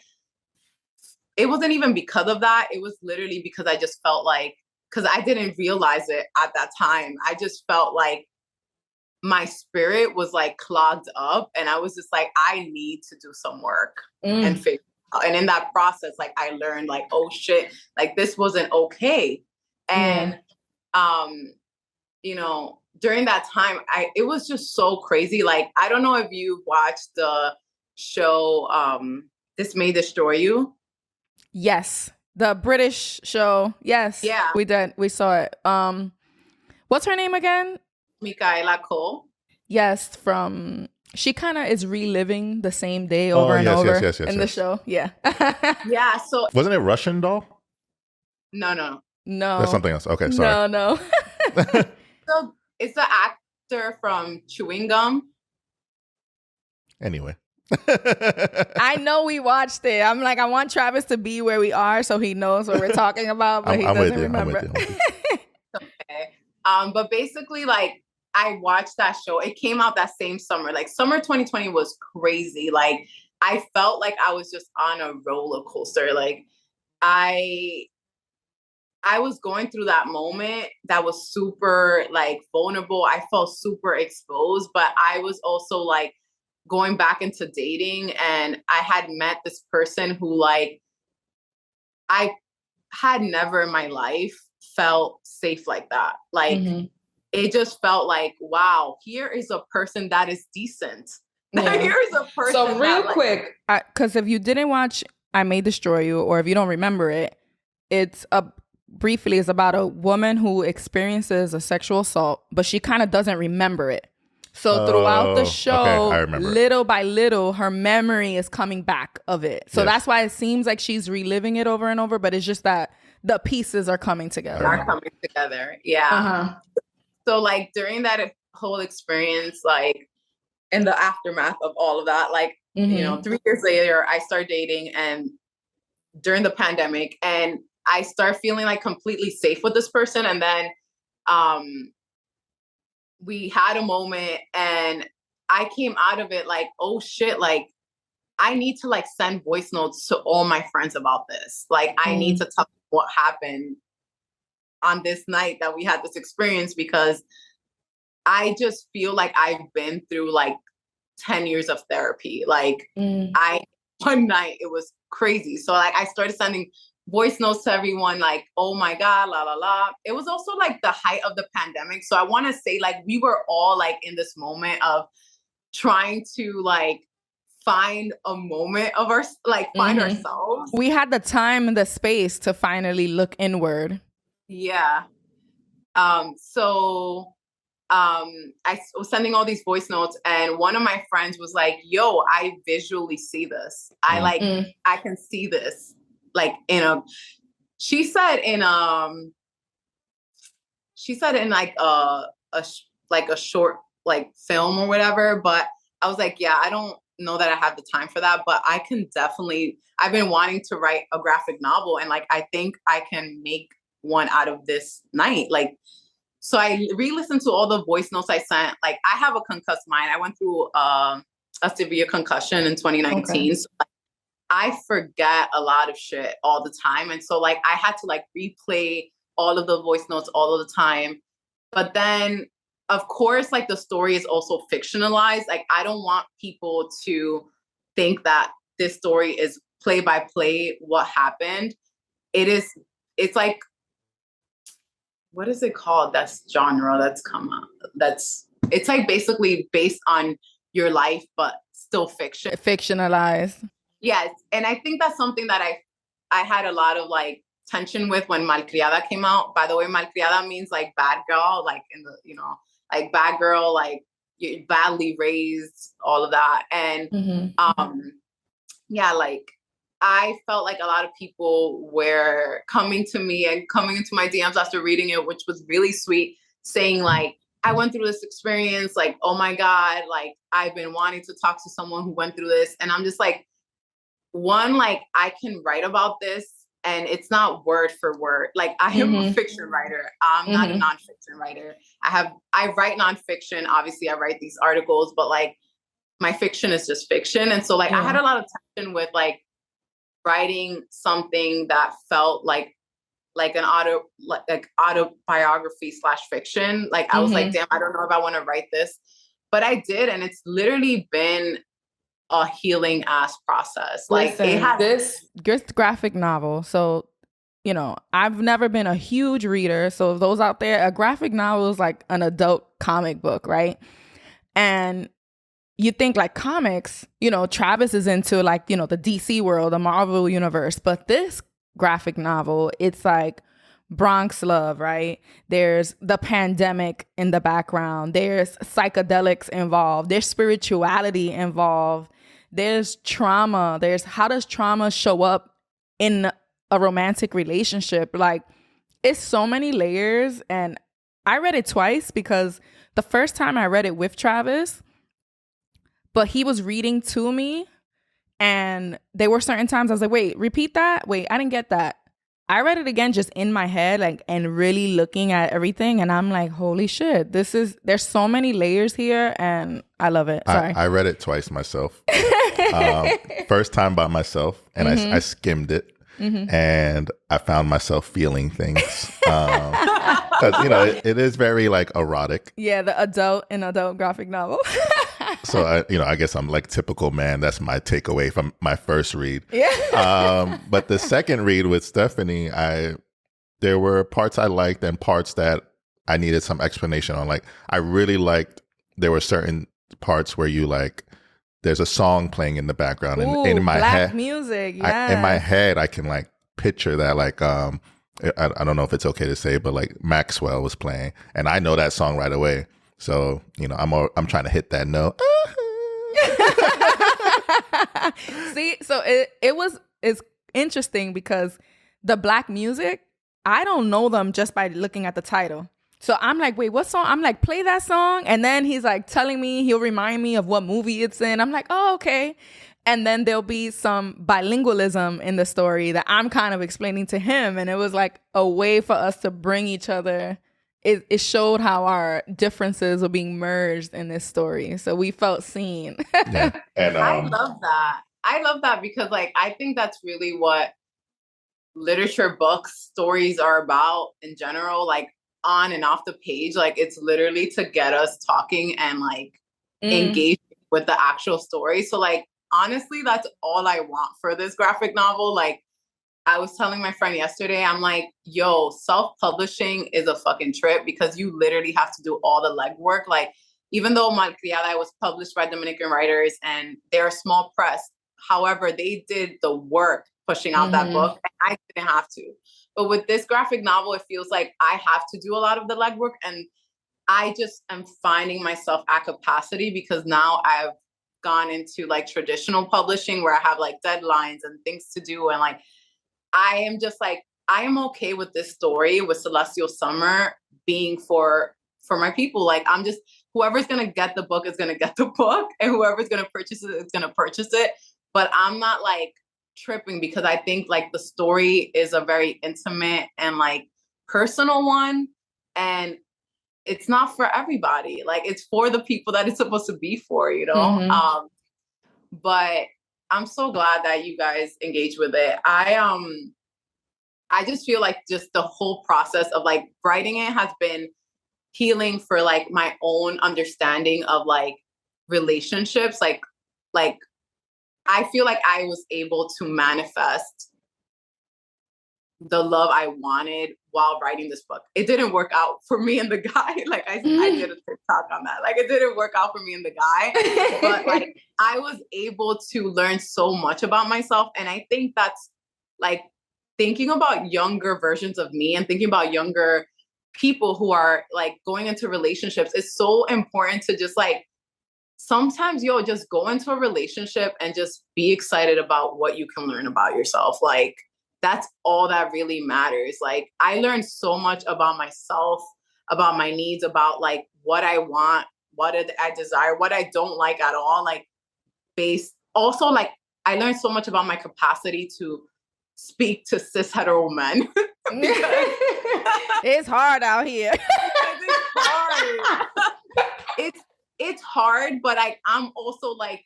it wasn't even because of that. It was literally because I just felt like, because I didn't realize it at that time. I just felt like my spirit was like clogged up, and I was just like, I need to do some work and figure it out. And in that process, like I learned like, oh shit, like this wasn't okay. And you know, during that time, it was just so crazy. Like, I don't know if you watched the show This May Destroy You. Yes. The British show. Yes. Yeah. We did. We saw it. What's her name again? Michaela Cole. Yes, she kind of is reliving the same day over and over in the show. Yeah. Yeah. So wasn't it Russian Doll? No. That's something else. Okay, sorry. No. So it's the actor from Chewing Gum. Anyway. I know we watched it. I'm like, I want Travis to be where we are so he knows what we're talking about, but he doesn't remember. I'm with you. Okay. But basically, like, I watched that show. It came out that same summer. Like, summer 2020 was crazy. Like, I felt like I was just on a roller coaster. Like, I was going through that moment that was super like vulnerable. I felt super exposed, but I was also like going back into dating, and I had met this person who like I had never in my life felt safe like that. Like it just felt like, wow, here is a person that is decent. Yeah. Here is a person. So real quick, because if you didn't watch I May Destroy You, or if you don't remember it, it's briefly is about a woman who experiences a sexual assault, but she kind of doesn't remember it. So throughout the show, little by little, her memory is coming back of it. So that's why it seems like she's reliving it over and over, but it's just that the pieces are coming together. Yeah. So like during that whole experience, like in the aftermath of all of that, like, you know, 3 years later, I started dating, and during the pandemic, and I start feeling like completely safe with this person. And then we had a moment, and I came out of it like, oh shit, like I need to like send voice notes to all my friends about this. Like I need to tell them what happened on this night that we had this experience, because I just feel like I've been through like 10 years of therapy. Like one night it was crazy. So like I started sending voice notes to everyone, like, oh my God, la la la. It was also like the height of the pandemic. So I want to say like we were all like in this moment of trying to like find a moment of our, like find ourselves. We had the time and the space to finally look inward. Yeah. So I was sending all these voice notes, and one of my friends was like, yo, I visually see this. I like, I can see this. Like she said in like a short like film or whatever, but I was like, yeah, I don't know that I have the time for that, but I can definitely, I've been wanting to write a graphic novel, and like I think I can make one out of this night. Like, so I re-listened to all the voice notes I sent. Like I have a concussed mind. I went through a severe concussion in 2019. Okay. So like, I forget a lot of shit all the time. And so like, I had to like replay all of the voice notes all of the time. But then of course, like the story is also fictionalized. Like I don't want people to think that this story is play by play what happened. It's like, what is it called? That's genre that's come up. It's like basically based on your life, but still fiction. Fictionalized. Yes. And I think that's something that I had a lot of like tension with when Malcriada came out. By the way, Malcriada means like bad girl, like in the, you know, like bad girl, like you're badly raised, all of that. And yeah, like I felt like a lot of people were coming to me and coming into my DMs after reading it, which was really sweet, saying like, I went through this experience, like, oh my God, like I've been wanting to talk to someone who went through this. And I'm just like, one, like I can write about this and it's not word for word. Like I am a fiction writer. I'm not a nonfiction writer. I write nonfiction. Obviously I write these articles, but like my fiction is just fiction. And so like I had a lot of tension with like writing something that felt like like an autobiography / fiction. Like I was like, damn, I don't know if I want to write this, but I did, and it's literally been a healing ass process. Like Listen, it had this graphic novel. So, you know, I've never been a huge reader. So those out there, a graphic novel is like an adult comic book, right? And you think like comics, you know, Travis is into like, you know, the DC world, the Marvel universe, but this graphic novel, it's like Bronx love, right? There's the pandemic in the background. There's psychedelics involved. There's spirituality involved. There's trauma. There's how does trauma show up in a romantic relationship? Like, it's so many layers. And I read it twice because the first time I read it with Travis, but he was reading to me, and there were certain times I was like, wait, repeat that? Wait, I didn't get that. I read it again just in my head, like, and really looking at everything, and I'm like, holy shit, there's so many layers here, and I love it. Sorry. I read it twice myself. First time by myself, and I skimmed it, and I found myself feeling things. Because, you know, it is very like erotic. Yeah, the adult graphic novel. So I guess I'm like typical man. That's my takeaway from my first read. Yeah. But the second read with Stephanie, there were parts I liked and parts that I needed some explanation on. Like I really liked, there were certain parts where there's a song playing in the background, and in my black head, music. Yeah. in my head, I can like picture that I don't know if it's okay to say, but like Maxwell was playing, and I know that song right away. So, you know, I'm trying to hit that note. See, so it's interesting because the black music, I don't know them just by looking at the title. So I'm like, wait, what song? I'm like, play that song. And then he's like telling me, he'll remind me of what movie it's in. I'm like, oh, okay. And then there'll be some bilingualism in the story that I'm kind of explaining to him. And it was like a way for us to bring each other. It showed how our differences were being merged in this story. So we felt seen. Yeah. And I love that. I love that because like, I think that's really what literature, books, stories are about in general, like on and off the page. Like it's literally to get us talking and like engaging with the actual story. So like, honestly, that's all I want for this graphic novel. Like, I was telling my friend yesterday, I'm like, yo, self-publishing is a fucking trip because you literally have to do all the legwork. Like, even though Malcriada was published by Dominican writers and they're a small press, however, they did the work pushing out that book, and I didn't have to. But with this graphic novel, it feels like I have to do a lot of the legwork, and I just am finding myself at capacity because now I've gone into like traditional publishing where I have like deadlines and things to do, and like I am just like, I am okay with this story with Celestial Summer being for my people. Like I'm just, whoever's going to get the book is going to get the book, and whoever's going to purchase it is going to purchase it. But I'm not like tripping because I think like the story is a very intimate and like personal one. And it's not for everybody. Like it's for the people that it's supposed to be for, you know? But I'm so glad that you guys engage with it. I just feel like just the whole process of like writing it has been healing for like my own understanding of like relationships. Like I feel like I was able to manifest the love I wanted while writing this book. It didn't work out for me and the guy. Like I did a TikTok on that. Like it didn't work out for me and the guy, but like I was able to learn so much about myself. And I think that's like thinking about younger versions of me and thinking about younger people who are like going into relationships. It's so important to just like, sometimes just go into a relationship and just be excited about what you can learn about yourself. Like, that's all that really matters. Like, I learned so much about myself, about my needs, about like what I want, what I desire, what I don't like at all. Like, also, like, I learned so much about my capacity to speak to cis hetero men. It's hard out here. It's hard. It's hard, but I'm also like,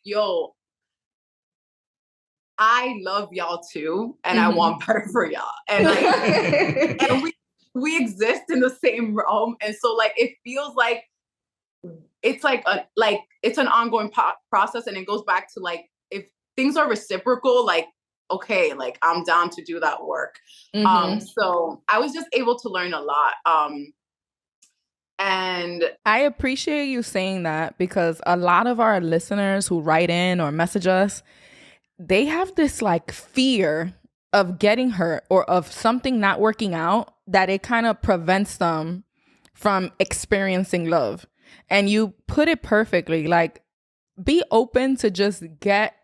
I love y'all too, and I want better for y'all. And like, and we exist in the same realm. And so like, it feels like it's like it's an ongoing process. And it goes back to like, if things are reciprocal, like, okay, like I'm down to do that work. So I was just able to learn a lot. And I appreciate you saying that, because a lot of our listeners who write in or message us, they have this like fear of getting hurt or of something not working out, that it kind of prevents them from experiencing love. And you put it perfectly, like, be open to just get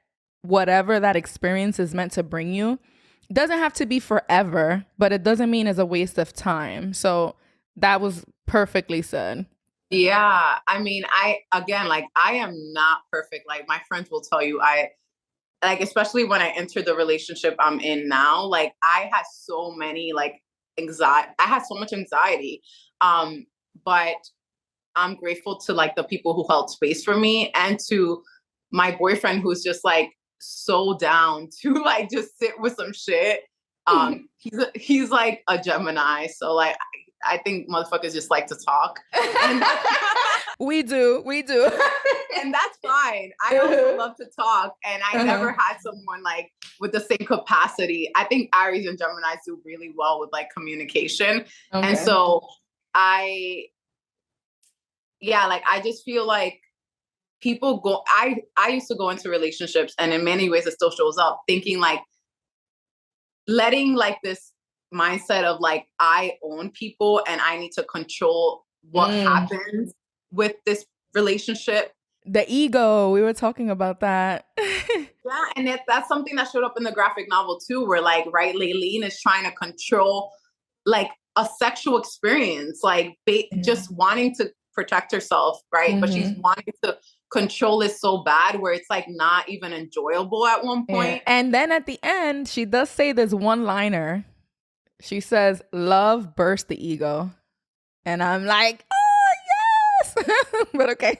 whatever that experience is meant to bring you. It doesn't have to be forever, but it doesn't mean it's a waste of time. So that was perfectly said. Yeah. I mean, I am not perfect. Like my friends will tell you, especially when I entered the relationship I'm in now, like I had so many like anxiety. I had so much anxiety. But I'm grateful to like the people who held space for me, and to my boyfriend who's just like so down to like just sit with some shit. He's like a Gemini. So like, I think motherfuckers just like to talk. And we do. And that's fine. I also love to talk, and I never had someone like with the same capacity. I think Aries and Geminis do really well with like communication. Okay. And so I just feel like people go, I used to go into relationships, and in many ways it still shows up, thinking like, letting like this mindset of like, I own people and I need to control what happens with this relationship. The ego, we were talking about that. Yeah, and that's something that showed up in the graphic novel too, where like, right, Laylene is trying to control like a sexual experience, like just wanting to protect herself, right? But she's wanting to control it so bad where it's like not even enjoyable at one point. Yeah. And then at the end, she does say this one-liner. She says, "Love bursts the ego." And I'm like, oh, yes. But okay.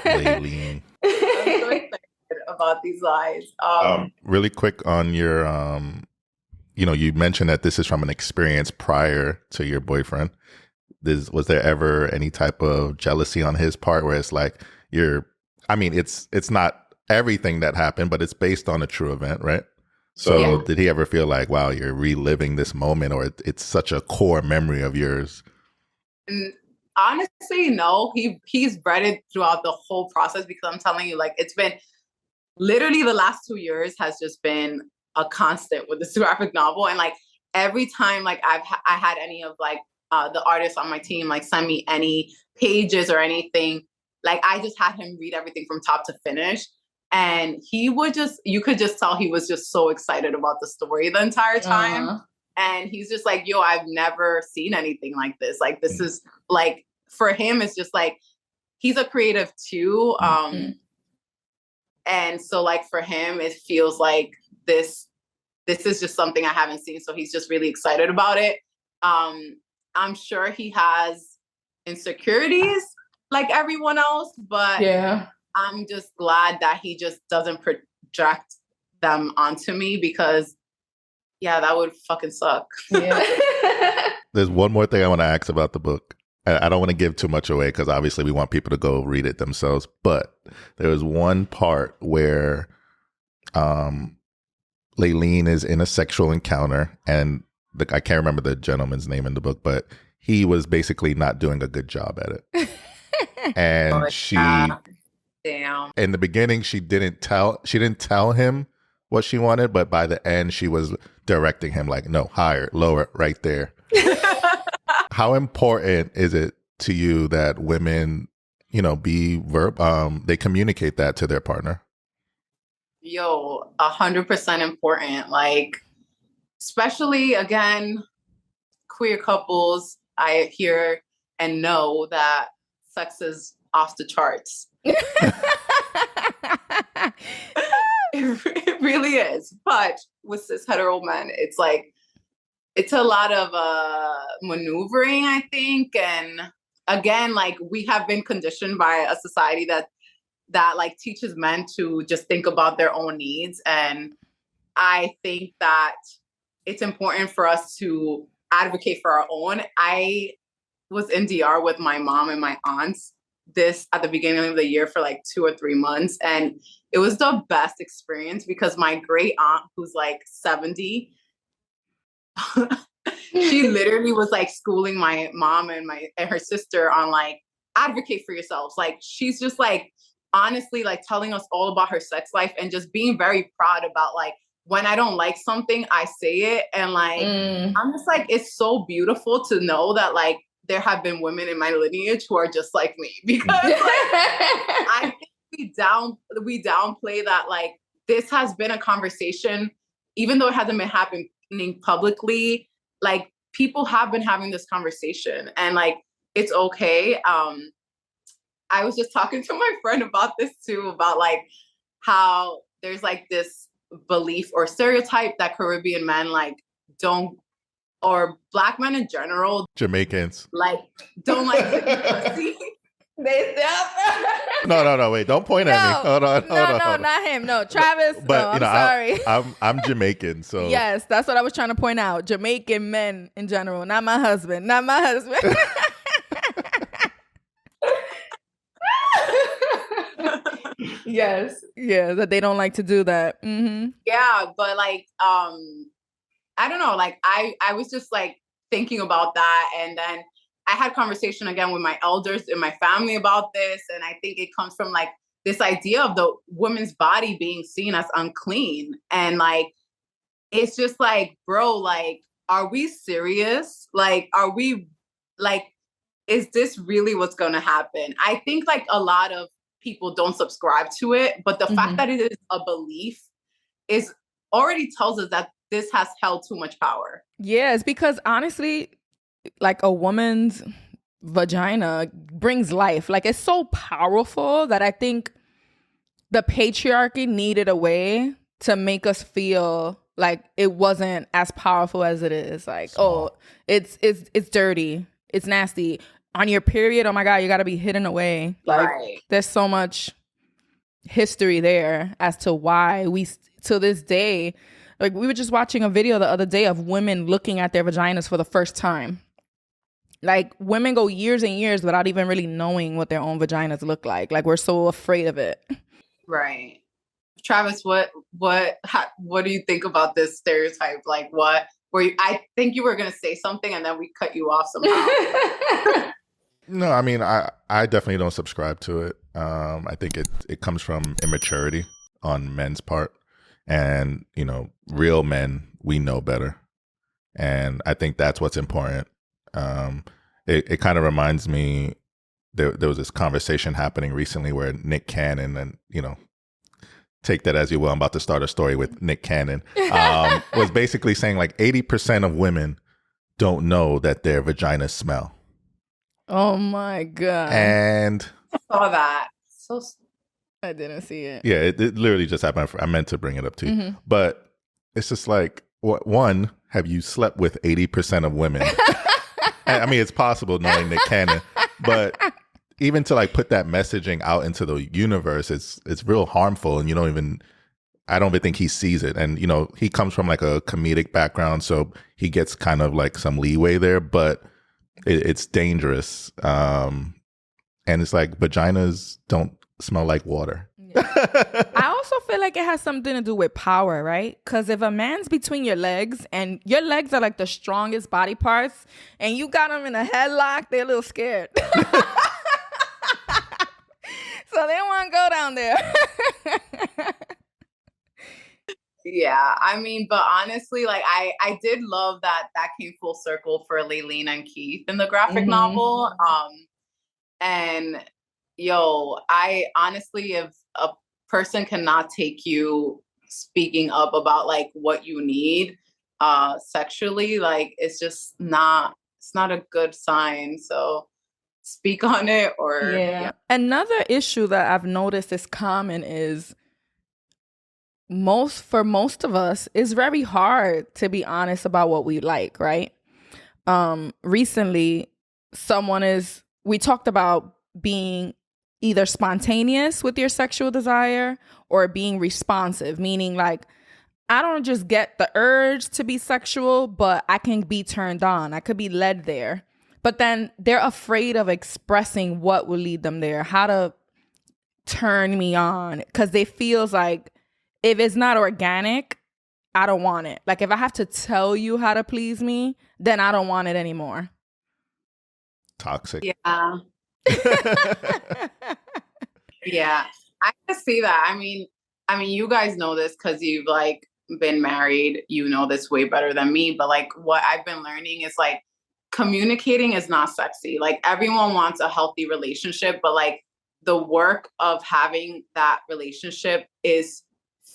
Laylene. I'm so excited about these lies. Really quick on your, you mentioned that this is from an experience prior to your boyfriend. Was there ever any type of jealousy on his part where it's like it's not everything that happened, but it's based on a true event, right? So did he ever feel like, wow, you're reliving this moment, or it's such a core memory of yours? Honestly, no. He's read it throughout the whole process, because I'm telling you, like, it's been literally the last 2 years has just been a constant with this graphic novel. And like every time like I had any of like the artists on my team like send me any pages or anything, like I just had him read everything from top to finish. And you could just tell he was just so excited about the story the entire time. And he's just like, yo, I've never seen anything like this. Like, this is like, for him, it's just like, he's a creative too. And so like for him, it feels like this is just something I haven't seen. So he's just really excited about it. I'm sure he has insecurities like everyone else, but I'm just glad that he just doesn't project them onto me, because that would fucking suck. There's one more thing I want to ask about the book. I don't want to give too much away, because obviously we want people to go read it themselves. But there was one part where Laylene is in a sexual encounter, and I can't remember the gentleman's name in the book, but he was basically not doing a good job at it. And damn. In the beginning, she didn't tell him what she wanted, but by the end, she was directing him like, no, higher, lower, right there. How important is it to you that women, they communicate that to their partner? Yo, 100% important. Like, especially again, queer couples, I hear and know that sex is off the charts. It really is. But with cis hetero men, it's like, it's a lot of maneuvering, I think. And again, like, we have been conditioned by a society that that like teaches men to just think about their own needs. And I think that it's important for us to advocate for our own. I was in DR with my mom and my aunts this at the beginning of the year for like 2 or 3 months. And it was the best experience because my great aunt, who's like 70, she literally was like schooling my mom and her sister on like, advocate for yourselves. Like, she's just like, honestly, like telling us all about her sex life and just being very proud about like, when I don't like something, I say it. And like, I'm just like, it's so beautiful to know that like, there have been women in my lineage who are just like me, because like, I think we downplay that like, this has been a conversation, even though it hasn't been happening publicly, like people have been having this conversation and like, it's okay. I was just talking to my friend about this too, about like how there's like this belief or stereotype that Caribbean men like don't, or Black men in general, Jamaicans, like don't like to eat pussy. They No, wait, don't point at me. Hold on. Not him. No, Travis. But no, I'm sorry. I'm Jamaican, so yes, that's what I was trying to point out. Jamaican men in general, not my husband. Yes, yeah, that they don't like to do that. Mm-hmm. Yeah, but like, I don't know. Like, I was just like thinking about that, and then I had conversation again with my elders in my family about this, and I think it comes from like this idea of the woman's body being seen as unclean, and like, it's just like, bro, like, are we serious? Like, are we like, is this really what's going to happen? I think like a lot of people don't subscribe to it, but the fact that it is a belief is already tells us that this has held too much power. Yes, because honestly, like a woman's vagina brings life. Like, it's so powerful that I think the patriarchy needed a way to make us feel like it wasn't as powerful as it is. Like, oh, it's dirty, it's nasty. On your period, oh my God, you got to be hidden away. Like, there's so much history there as to why we, to this day, like we were just watching a video the other day of women looking at their vaginas for the first time. Like, women go years and years without even really knowing what their own vaginas look like. Like, we're so afraid of it. Right. Travis, what do you think about this stereotype? Like, I think you were going to say something and then we cut you off somehow. No, I mean, I definitely don't subscribe to it. I think it comes from immaturity on men's part. And, you know, real men, we know better. And I think that's what's important. It kind of reminds me, there was this conversation happening recently where Nick Cannon, and, you know, take that as you will, I'm about to start a story with Nick Cannon, was basically saying like 80% of women don't know that their vaginas smell. Oh my God. And I saw that. So I didn't see it. Yeah, it literally just happened. I meant to bring it up to you. But it's just like, one, have you slept with 80% of women? I mean, it's possible knowing Nick Cannon, but even to like put that messaging out into the universe, it's real harmful. And I don't even think he sees it. And, you know, he comes from like a comedic background, so he gets kind of like some leeway there, but it's dangerous. And it's like, vaginas don't smell like water. Yeah. I also feel like it has something to do with power, right? Because if a man's between your legs, and your legs are like the strongest body parts, and you got them in a headlock, they're a little scared. So they want to go down there. Yeah, I mean, but honestly, like I did love that came full circle for Laylene and Keith in the graphic novel. And I honestly, if a person cannot take you speaking up about like what you need sexually, like it's not a good sign. So speak on it. Or yeah. Another issue that I've noticed is common is for most of us, it's very hard to be honest about what we like, right? Recently, we talked about being either spontaneous with your sexual desire or being responsive, meaning like, I don't just get the urge to be sexual, but I can be turned on. I could be led there. But then they're afraid of expressing what will lead them there, how to turn me on, because they feels like if it's not organic, I don't want it. Like if I have to tell you how to please me, then I don't want it anymore. Toxic. Yeah. Yeah. I can see that. I mean, you guys know this because you've like been married. You know this way better than me. But like what I've been learning is like communicating is not sexy. Like everyone wants a healthy relationship, but like the work of having that relationship is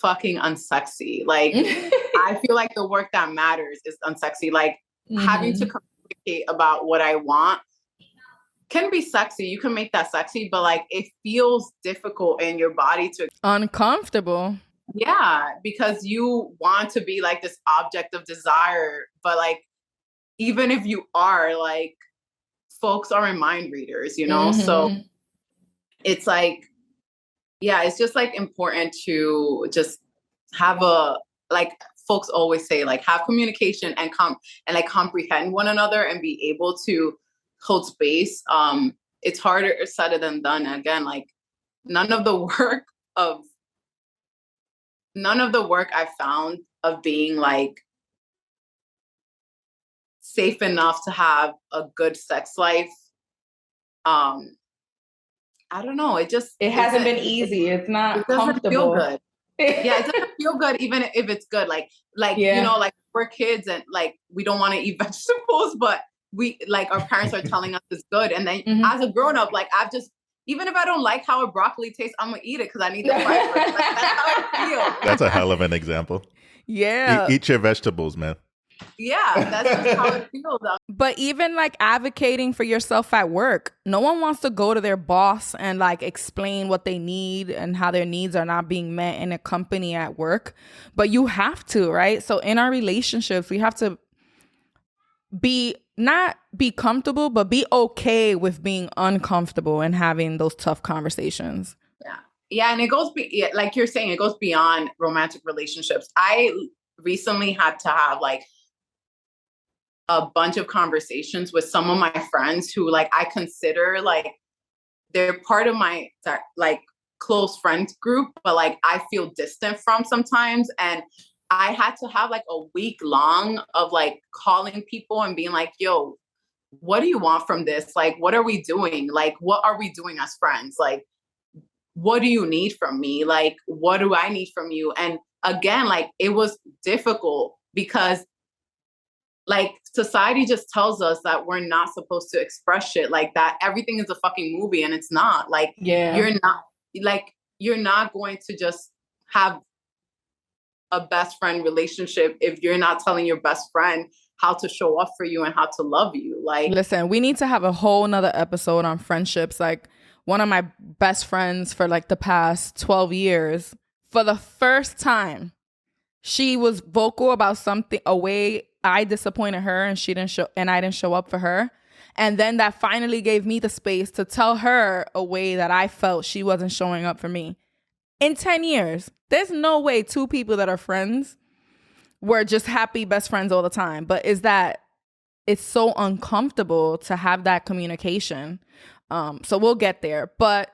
fucking unsexy. Like I feel like the work that matters is unsexy. Like having to communicate about what I want can be sexy. You can make that sexy, but like it feels difficult in your body to uncomfortable. Yeah, because you want to be like this object of desire, but like even if you are, like folks aren't mind readers, you know? So it's like, yeah, it's just like important to just have a, like folks always say, like have communication and like comprehend one another and be able to hold space. It's harder said than done. Again, like none of the work I found of being like safe enough to have a good sex life. I don't know. It hasn't been easy. It's not comfortable. Feel good. Yeah, it doesn't feel good even if it's good. Like you know, like we're kids and like we don't want to eat vegetables, but we like our parents are telling us it's good. And then as a grown up, like I've just, even if I don't like how a broccoli tastes, I'm gonna eat it because I need the fiber. Like, that's how I feel. That's a hell of an example. Yeah. Eat your vegetables, man. Yeah, that's just how it feels. But even like advocating for yourself at work, no one wants to go to their boss and like explain what they need and how their needs are not being met in a company at work. But you have to, right? So in our relationships, we have to not be comfortable, but be okay with being uncomfortable and having those tough conversations. Yeah. And it goes, like you're saying, it goes beyond romantic relationships. I recently had to have like a bunch of conversations with some of my friends who like I consider like they're part of my like close friends group, but like I feel distant from sometimes. And I had to have like a week long of like calling people and being like, yo, what do you want from this? Like, what are we doing? Like, what are we doing as friends? Like, what do you need from me? Like, what do I need from you? And again, like it was difficult because like society just tells us that we're not supposed to express shit like that. Everything is a fucking movie and it's not. Like, you're not going to just have a best friend relationship if you're not telling your best friend how to show up for you and how to love you. Like, listen, we need to have a whole nother episode on friendships. Like one of my best friends for like the past 12 years, for the first time, she was vocal about something, a way I disappointed her and I didn't show up for her. And then that finally gave me the space to tell her a way that I felt she wasn't showing up for me. In 10 years, there's no way two people that are friends were just happy best friends all the time. But it's so uncomfortable to have that communication. So we'll get there. But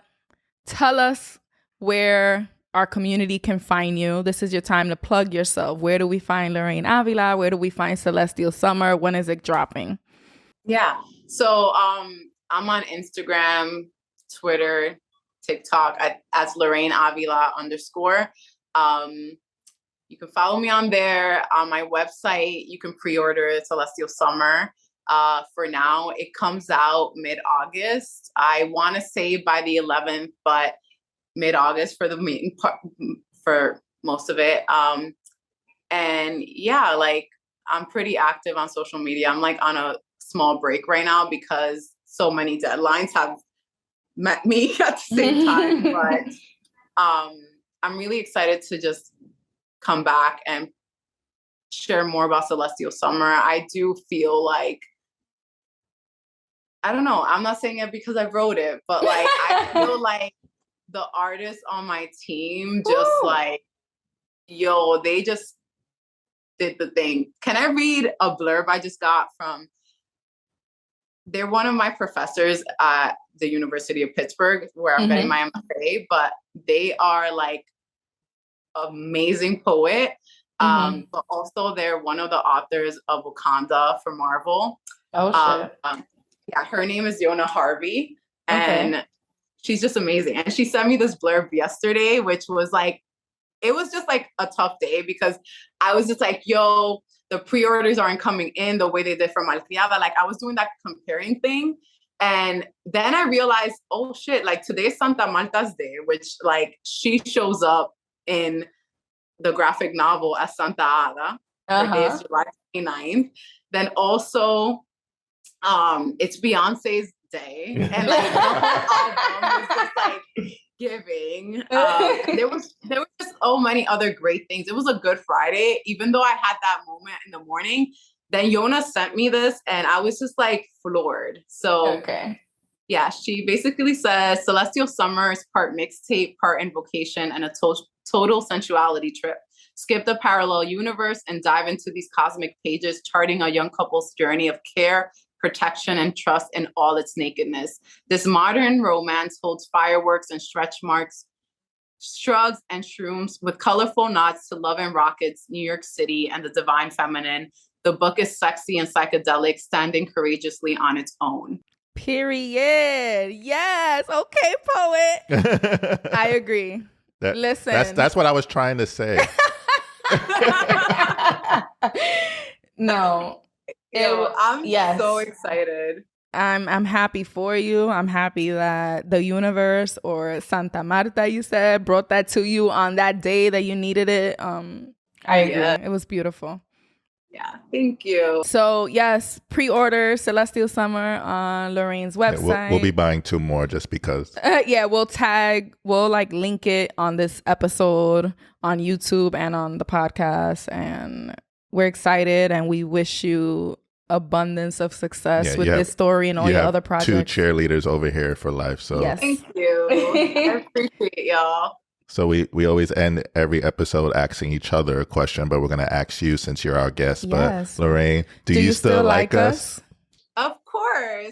tell us where our community can find you. This is your time to plug yourself. Where do we find Lorraine Avila? Where do we find Celestial Summer? When is it dropping? Yeah. So I'm on Instagram, Twitter, TikTok as Lorraine Avila _. You can follow me on there. On my website, you can pre-order Celestial Summer. For now, it comes out mid-August. I want to say by the 11th, but mid-August for the main part, for most of it. And yeah, like I'm pretty active on social media. I'm like on a small break right now because so many deadlines have met me at the same time. But I'm really excited to just come back and share more about Celestial Summer. I do feel like I don't know. I'm not saying it because I wrote it, but like I feel like the artists on my team just like, yo, they just did the thing. Can I read a blurb I just got from? They're one of my professors at the University of Pittsburgh, where I'm getting my MFA, but they are like amazing poet. But also they're one of the authors of Wakanda for Marvel. Oh shit. Yeah, her name is Yona Harvey, and she's just amazing. And she sent me this blurb yesterday, which was like, it was just like a tough day because I was just like, yo, the pre-orders aren't coming in the way they did for Malcriada. Like I was doing that comparing thing. And then I realized, oh shit, like today's Santa Marta's Day, which like she shows up in the graphic novel as Santa Ada. Her day is July 29th. Then also, it's Beyonce's day. And like the whole album is just like giving. There were just so many other great things. It was a good Friday, even though I had that moment in the morning. Then Yona sent me this and I was just like floored. So yeah, she basically says Celestial Summer is part mixtape, part invocation, and a total sensuality trip. Skip the parallel universe and dive into these cosmic pages, charting a young couple's journey of care, protection, and trust in all its nakedness. This modern romance holds fireworks and stretch marks, shrugs and shrooms with colorful nods to Love and Rockets, New York City, and the divine feminine. The book is sexy and psychedelic, standing courageously on its own. Period. Yes. Okay, poet. I agree. Listen. That's what I was trying to say. No. I'm so excited. I'm happy for you. I'm happy that the universe, or Santa Marta, you said, brought that to you on that day that you needed it. I agree. It was beautiful. Yeah, thank you. So yes, pre-order Celestial Summer on Lorraine's website. Yeah, we'll be buying 2 more just because. We'll like link it on this episode on YouTube and on the podcast, and we're excited and we wish you abundance of success with this story and all your other projects. 2 cheerleaders over here for life. So thank you. I appreciate y'all. So we always end every episode asking each other a question, but we're going to ask you since you're our guest. Yes. But Lorraine, do you still like us? Of course.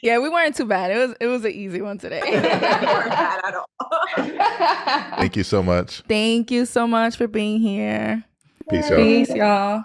Yeah, we weren't too bad. It was an easy one today. We weren't bad at all. Thank you so much. Thank you so much for being here. Peace, y'all. Peace, y'all.